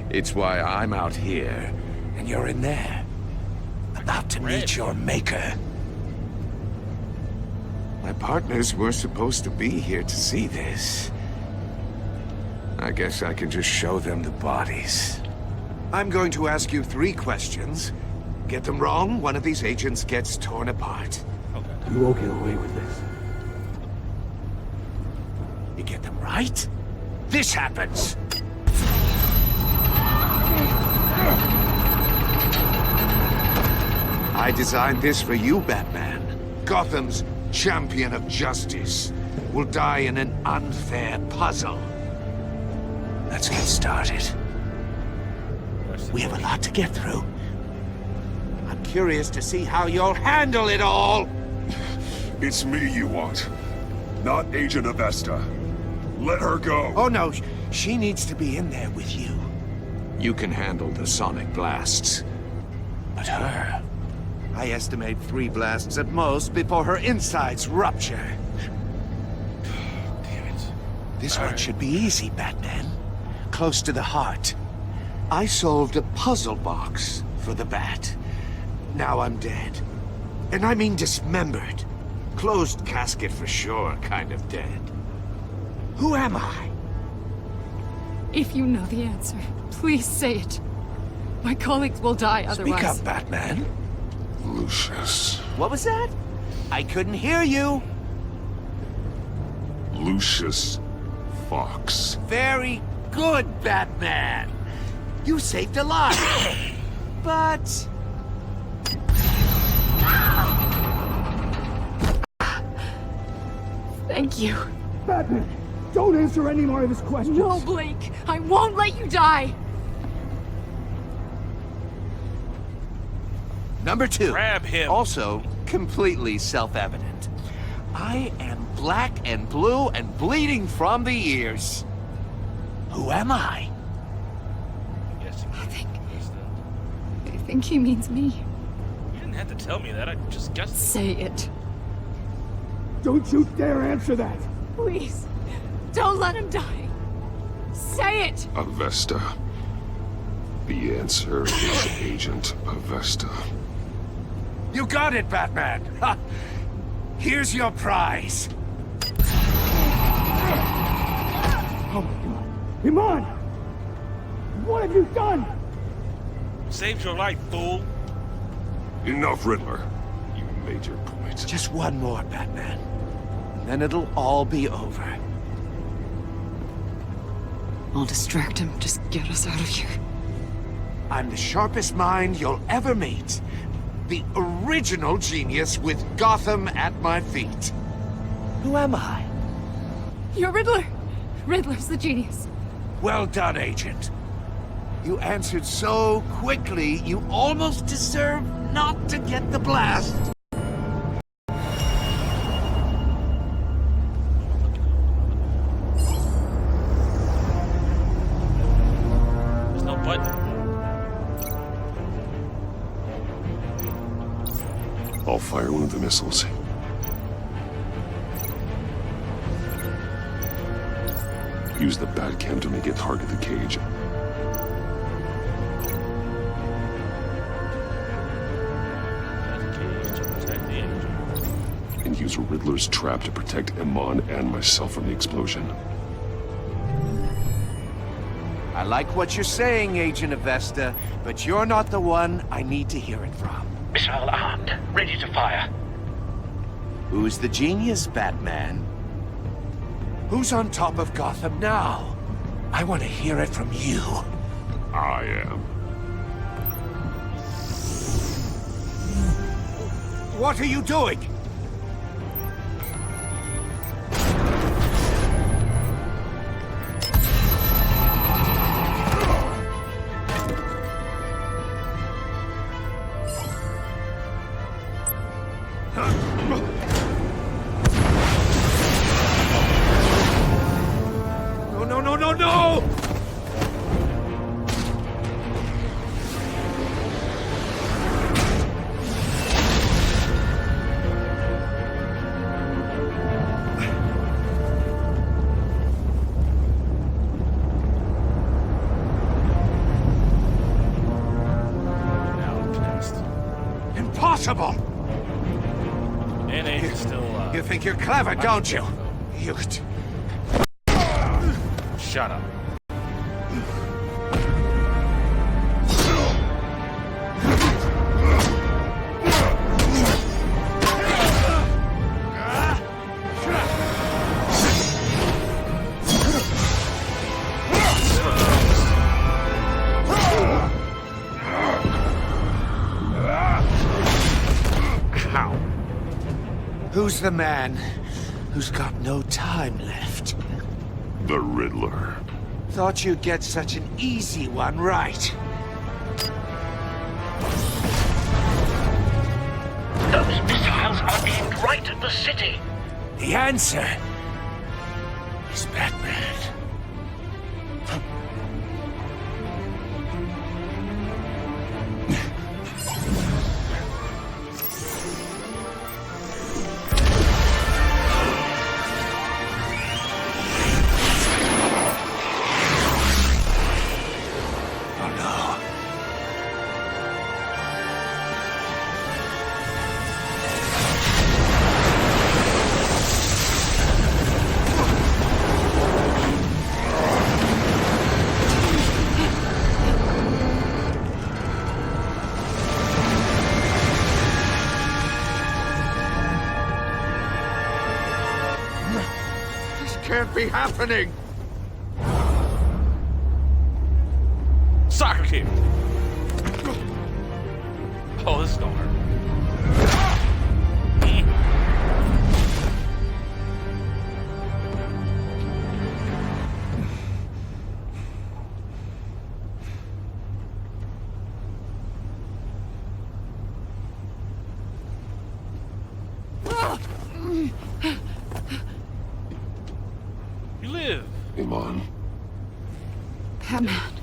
It's why I'm out here, and you're in there. About to meet your maker. My partners were supposed to be here to see this. I guess I can just show them the bodies. I'm going to ask you 3 questions. Get them wrong, one of these agents gets torn apart. You won't get away with this. You get them right, this happens. I designed this for you, Batman. Gotham's champion of justice will die in an unfair puzzle. Let's get started. We have a lot to get through. I'm curious to see how you'll handle it all. It's me you want, not Agent Avesta. Let her go. Oh no, she needs to be in there with you. You can handle the sonic blasts. But her... I estimate 3 blasts at most before her insides rupture. Damn it. This one should be easy, Batman. Close to the heart. I solved a puzzle box for the Bat. Now I'm dead. And I mean dismembered. Closed casket for sure, kind of dead. Who am I? If you know the answer, please say it. My colleagues will die otherwise. Speak up, Batman. Lucius. What was that? I couldn't hear you. Lucius Fox. Very good, Batman. You saved a life. But... Thank you. Batman, don't answer any more of his questions. No, Blake. I won't let you die. Number 2. Grab him. Also, completely self-evident. I am black and blue and bleeding from the ears. Who am I? I think he means me. You didn't have to tell me that. I just guessed. Say it. Don't you dare answer that. Please. Don't let him die. Say it. Avesta. The answer is Agent Avesta. You got it, Batman. Ha. Here's your prize. Oh my God. Iman! What have you done? Saved your life, fool. Enough, Riddler. You made your point. Just one more, Batman. And then it'll all be over. I'll distract him. Just get us out of here. I'm the sharpest mind you'll ever meet. The original genius with Gotham at my feet. Who am I? You're Riddler. Riddler's the genius. Well done, Agent. You answered so quickly, you almost deserve not to get the blast. There's no button. I'll fire one of the missiles. Use the Batcam to make it target the cage. And use Riddler's trap to protect Iman and myself from the explosion. I like what you're saying, Agent Avesta, but you're not the one I need to hear it from. Missile armed, ready to fire. Who's the genius, Batman? Who's on top of Gotham now? I want to hear it from you. I am. What are you doing? No! Impossible! And Agent's still You think you're clever, don't you? You... Shut up. Who's the man who's got no time left? The Riddler. Thought you'd get such an easy one right. Those missiles are aimed right at the city. The answer is Batman. Can't be happening! Soccer kick! Oh, this is gonna hurt. You live. Iman. Batman.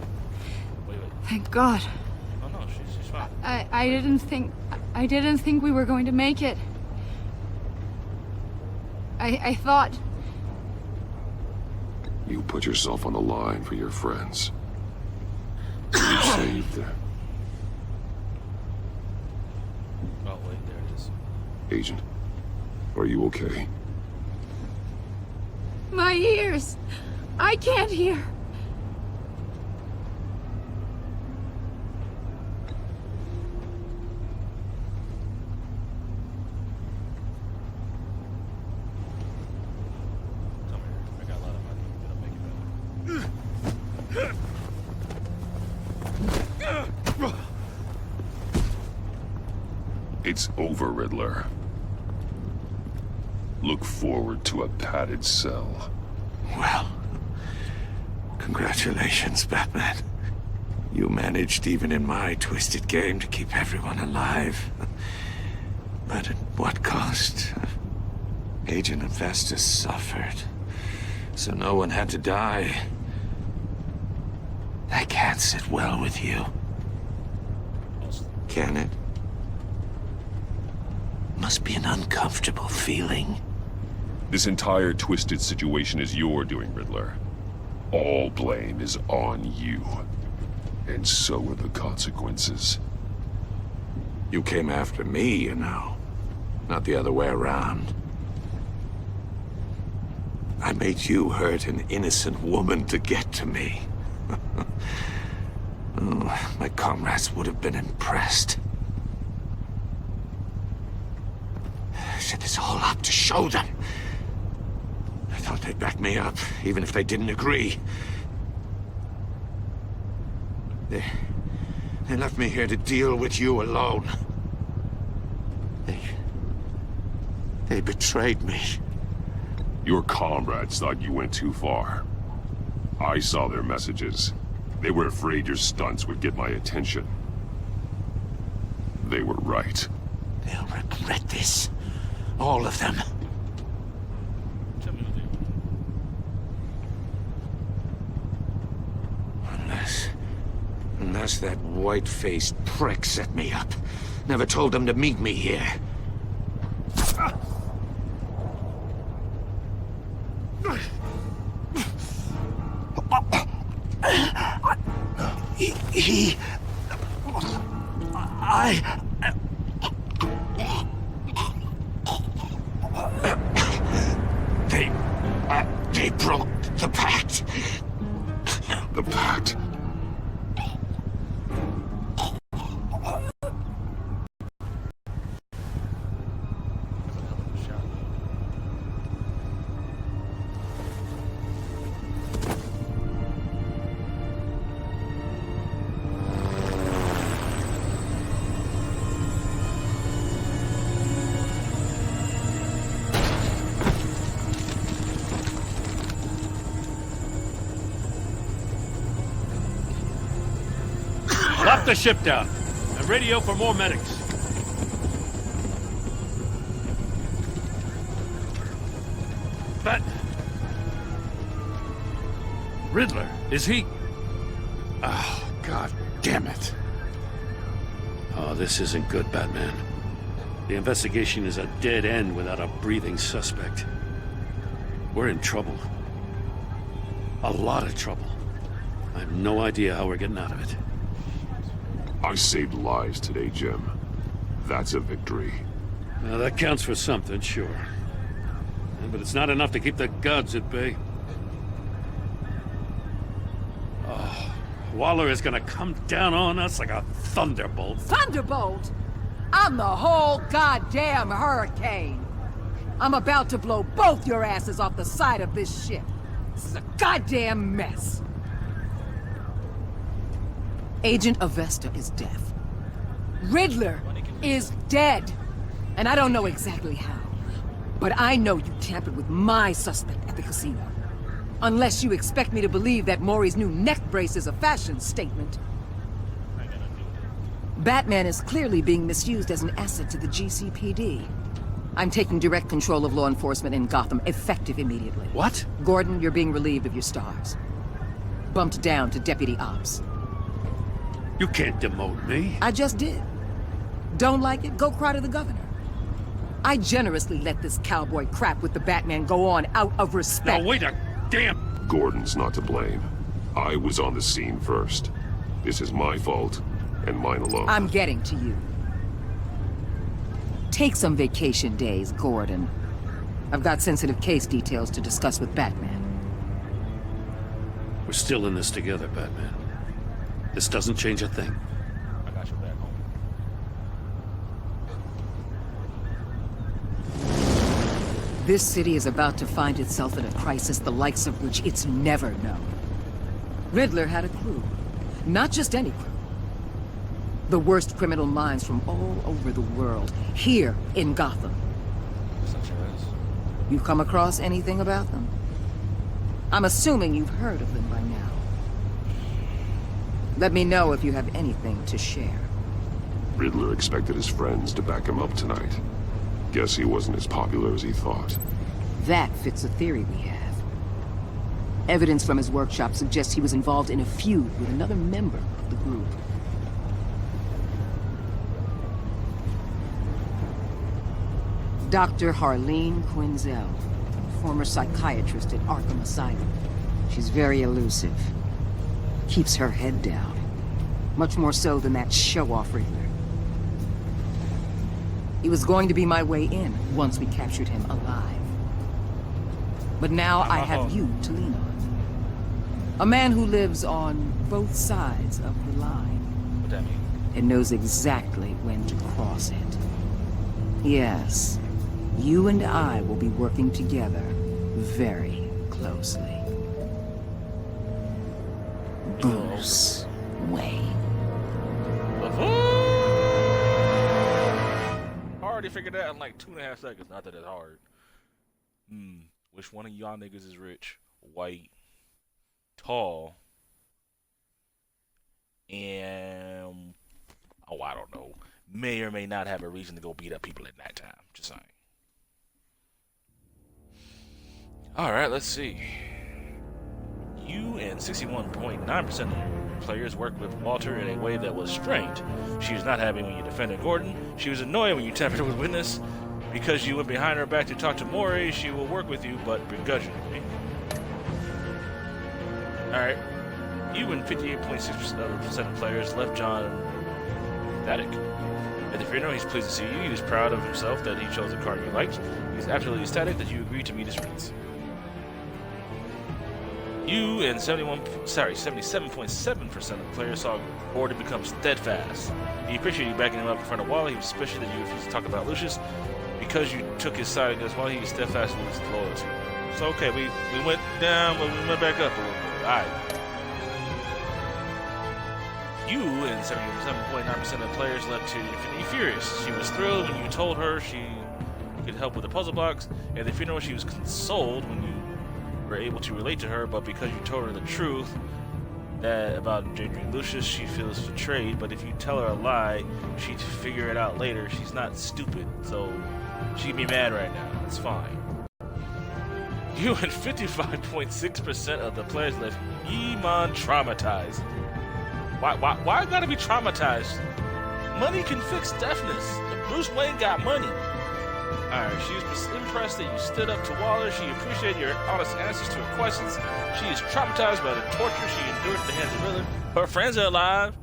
Wait. Thank God. Oh no, she's fine. I didn't think we were going to make it. I thought... You put yourself on the line for your friends. You saved Oh wait, there it is. Agent, are you okay? My ears! I can't hear! Come here. I got a lot of money. It'll make it better. It's over, Riddler. Look forward to a padded cell. Well, congratulations, Batman. You managed, even in my twisted game, to keep everyone alive. But at what cost? Agent Infestus suffered, so no one had to die. That can't sit well with you. Can it? Must be an uncomfortable feeling. This entire twisted situation is your doing, Riddler. All blame is on you. And so are the consequences. You came after me, you know. Not the other way around. I made you hurt an innocent woman to get to me. Oh, my comrades would have been impressed. I set this all up to show them. I thought they'd back me up, even if they didn't agree. They left me here to deal with you alone. They betrayed me. Your comrades thought you went too far. I saw their messages. They were afraid your stunts would get my attention. They were right. They'll regret this. All of them. Unless that white-faced prick set me up. Never told them to meet me here. They broke the pact. The pact? Lock the ship down and radio for more medics. Riddler, is he? Oh, God damn it. Oh, this isn't good, Batman. The investigation is a dead end without a breathing suspect. We're in trouble. A lot of trouble. I have no idea how we're getting out of it. I saved lives today, Jim. That's a victory. Now, that counts for something, sure. But it's not enough to keep the gods at bay. Oh, Waller is gonna come down on us like a thunderbolt. Thunderbolt? I'm the whole goddamn hurricane. I'm about to blow both your asses off the side of this ship. This is a goddamn mess. Agent Avesta is deaf. Riddler is dead. And I don't know exactly how. But I know you tampered with my suspect at the casino. Unless you expect me to believe that Maury's new neck brace is a fashion statement. Batman is clearly being misused as an asset to the GCPD. I'm taking direct control of law enforcement in Gotham, effective immediately. What? Gordon, you're being relieved of your stars. Bumped down to Deputy Ops. You can't demote me. I just did. Don't like it? Go cry to the governor. I generously let this cowboy crap with the Batman go on out of respect. Now wait a damn... Gordon's not to blame. I was on the scene first. This is my fault, and mine alone. I'm getting to you. Take some vacation days, Gordon. I've got sensitive case details to discuss with Batman. We're still in this together, Batman. This doesn't change a thing. I got your back, home. This city is about to find itself in a crisis the likes of which it's never known. Riddler had a crew. Not just any crew. The worst criminal minds from all over the world, here in Gotham. You come across anything about them? I'm assuming you've heard of them by now. Let me know if you have anything to share. Riddler expected his friends to back him up tonight. Guess he wasn't as popular as he thought. That fits a theory we have. Evidence from his workshop suggests he was involved in a feud with another member of the group. Dr. Harleen Quinzel, former psychiatrist at Arkham Asylum. She's very elusive. Keeps her head down. Much more so than that show-off Riddler. He was going to be my way in once we captured him alive. But now I have you to lean on. A man who lives on both sides of the line. What that mean? And knows exactly when to cross it. Yes. You and I will be working together very closely. Bruce Wayne. I already figured that in like 2.5 seconds. Not that it's hard. Which one of y'all niggas is rich, white, tall, and I don't know. May or may not have a reason to go beat up people at night time. Just saying. Alright, let's see. You and 61.9% of players worked with Walter in a way that was strained. She was not happy when you defended Gordon. She was annoyed when you tampered with witness. Because you went behind her back to talk to Maury, she will work with you, but begrudgingly. Alright. You and 58.6% of players left John ecstatic. At the funeral, he's pleased to see you. He's proud of himself that he chose the card you liked. He's absolutely ecstatic that you agreed to meet his needs. You and 77.7% of players saw Gordon become steadfast. He appreciated you backing him up in front of Wally. He was suspicious that you refused to talk about Lucius. Because you took his side against Wally, he was steadfast with his loyalty. So okay, we went down, but we went back up a little bit. Alright. You and 77.9% of players left to Infinity Furious. She was thrilled when you told her she could help with the puzzle box. At the funeral, she was consoled when you were able to relate to her, but because you told her the truth, that about endangering Lucius, she feels betrayed, but if you tell her a lie, she'd figure it out later. She's not stupid, so she'd be mad right now. It's fine. You and 55.6% of the players left Iman traumatized. Why I gotta be traumatized? Money can fix deafness. Bruce Wayne got money. Alright, she was impressed that you stood up to Waller. She appreciated your honest answers to her questions. She is traumatized by the torture she endured at the hands of Riddler. Her friends are alive.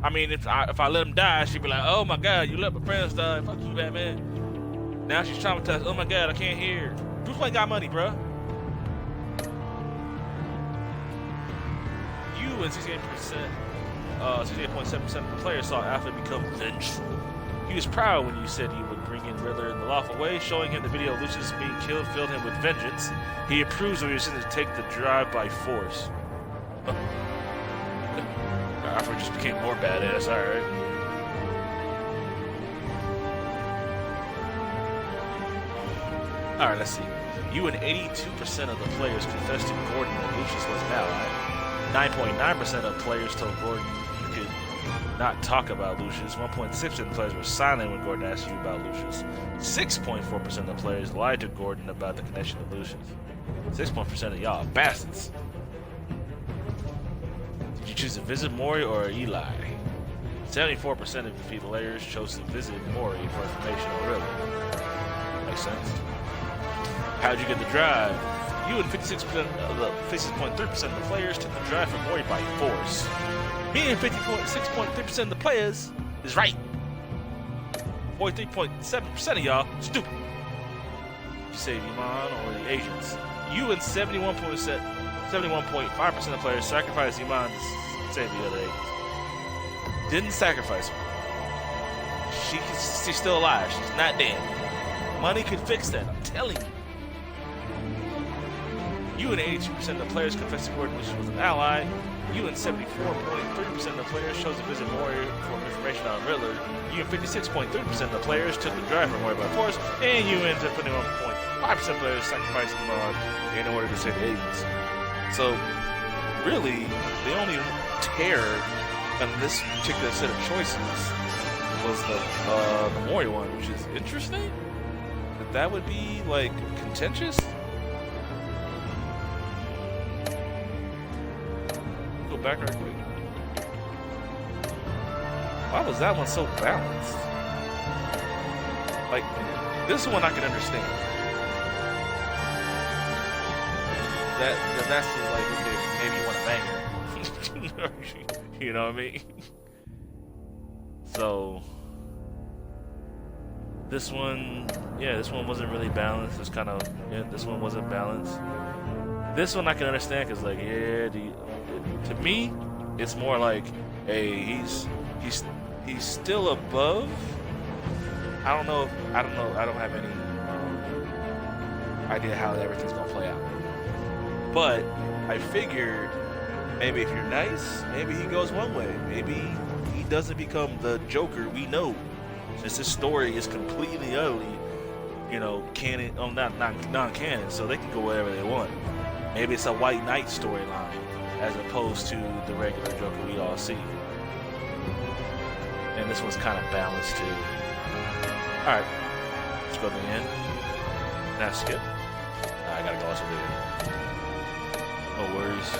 I mean, if I let them die, she'd be like, oh my god, you let my friends die. Fuck you, Batman. Now she's traumatized. Oh my god, I can't hear. Bruce Wayne got money, bruh. You and 68.7% of the players saw Alfred become vengeful. He was proud when you said he would bring in Riddler in the lawful way. Showing him the video of Lucius being killed filled him with vengeance. He approves of your decision to take the drive by force. Alfred just became more badass, alright. Alright, let's see. You and 82% of the players confessed to Gordon that Lucius was an ally. 9.9% of players told Gordon you could not talk about Lucius. 1.6% of the players were silent when Gordon asked you about Lucius. 6.4% of the players lied to Gordon about the connection to Lucius. 6% of y'all are bastards. Did you choose to visit Mori or Eli? 74% of the players chose to visit Mori for information on Riddle. Makes sense. How'd you get the drive? You and 56.3% of the players took the drive from Mori by force. Me and 50.6.3% of the players is right. 43.7% of y'all stupid. You save Iman or the agents. You and 71.5% of the players sacrificed Iman to save the other agents. Didn't sacrifice her. She's still alive. She's not dead. Money could fix that. I'm telling you. You and 82% of the players confessed to Gordon Lucius was an ally. You and 74.3% of the players chose to visit Mori for information on Riddler. You and 56.3% of the players took the drive from Mori by force. And you and 71.5% of players sacrificed Iman in order to save the agents. So, really, the only terror in this particular set of choices was the Mori one, which is interesting. That would be, like, contentious. Go back right quick. Why was that one so balanced? Like, this one I can understand. That's like, okay, maybe you want to bang her. You know what I mean? So this one, yeah, this one wasn't really balanced. It's kind of, yeah, this one wasn't balanced. This one I can understand because, like, yeah, to me, it's more like, hey, he's still above. I don't know. I don't have any idea how everything's gonna play out. But I figured maybe if you're nice, maybe he goes one way. Maybe he doesn't become the Joker we know. Since this story is completely utterly, you know, canon, not non-canon, so they can go wherever they want. Maybe it's a White Knight storyline as opposed to the regular Joker we all see. And this one's kind of balanced too. Alright, let's go to the end. Now skip. I gotta go also there. No worries.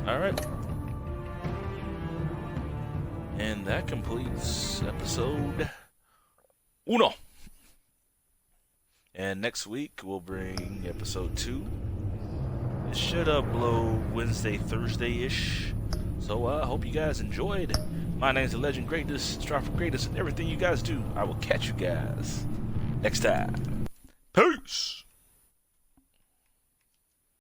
Alright. And that completes episode 1. And next week we'll bring episode 2. It should upload Wednesday, Thursday-ish. So I hope you guys enjoyed. My name is the Legend Greatness, strive for greatness in everything you guys do. I will catch you guys next time. Peace!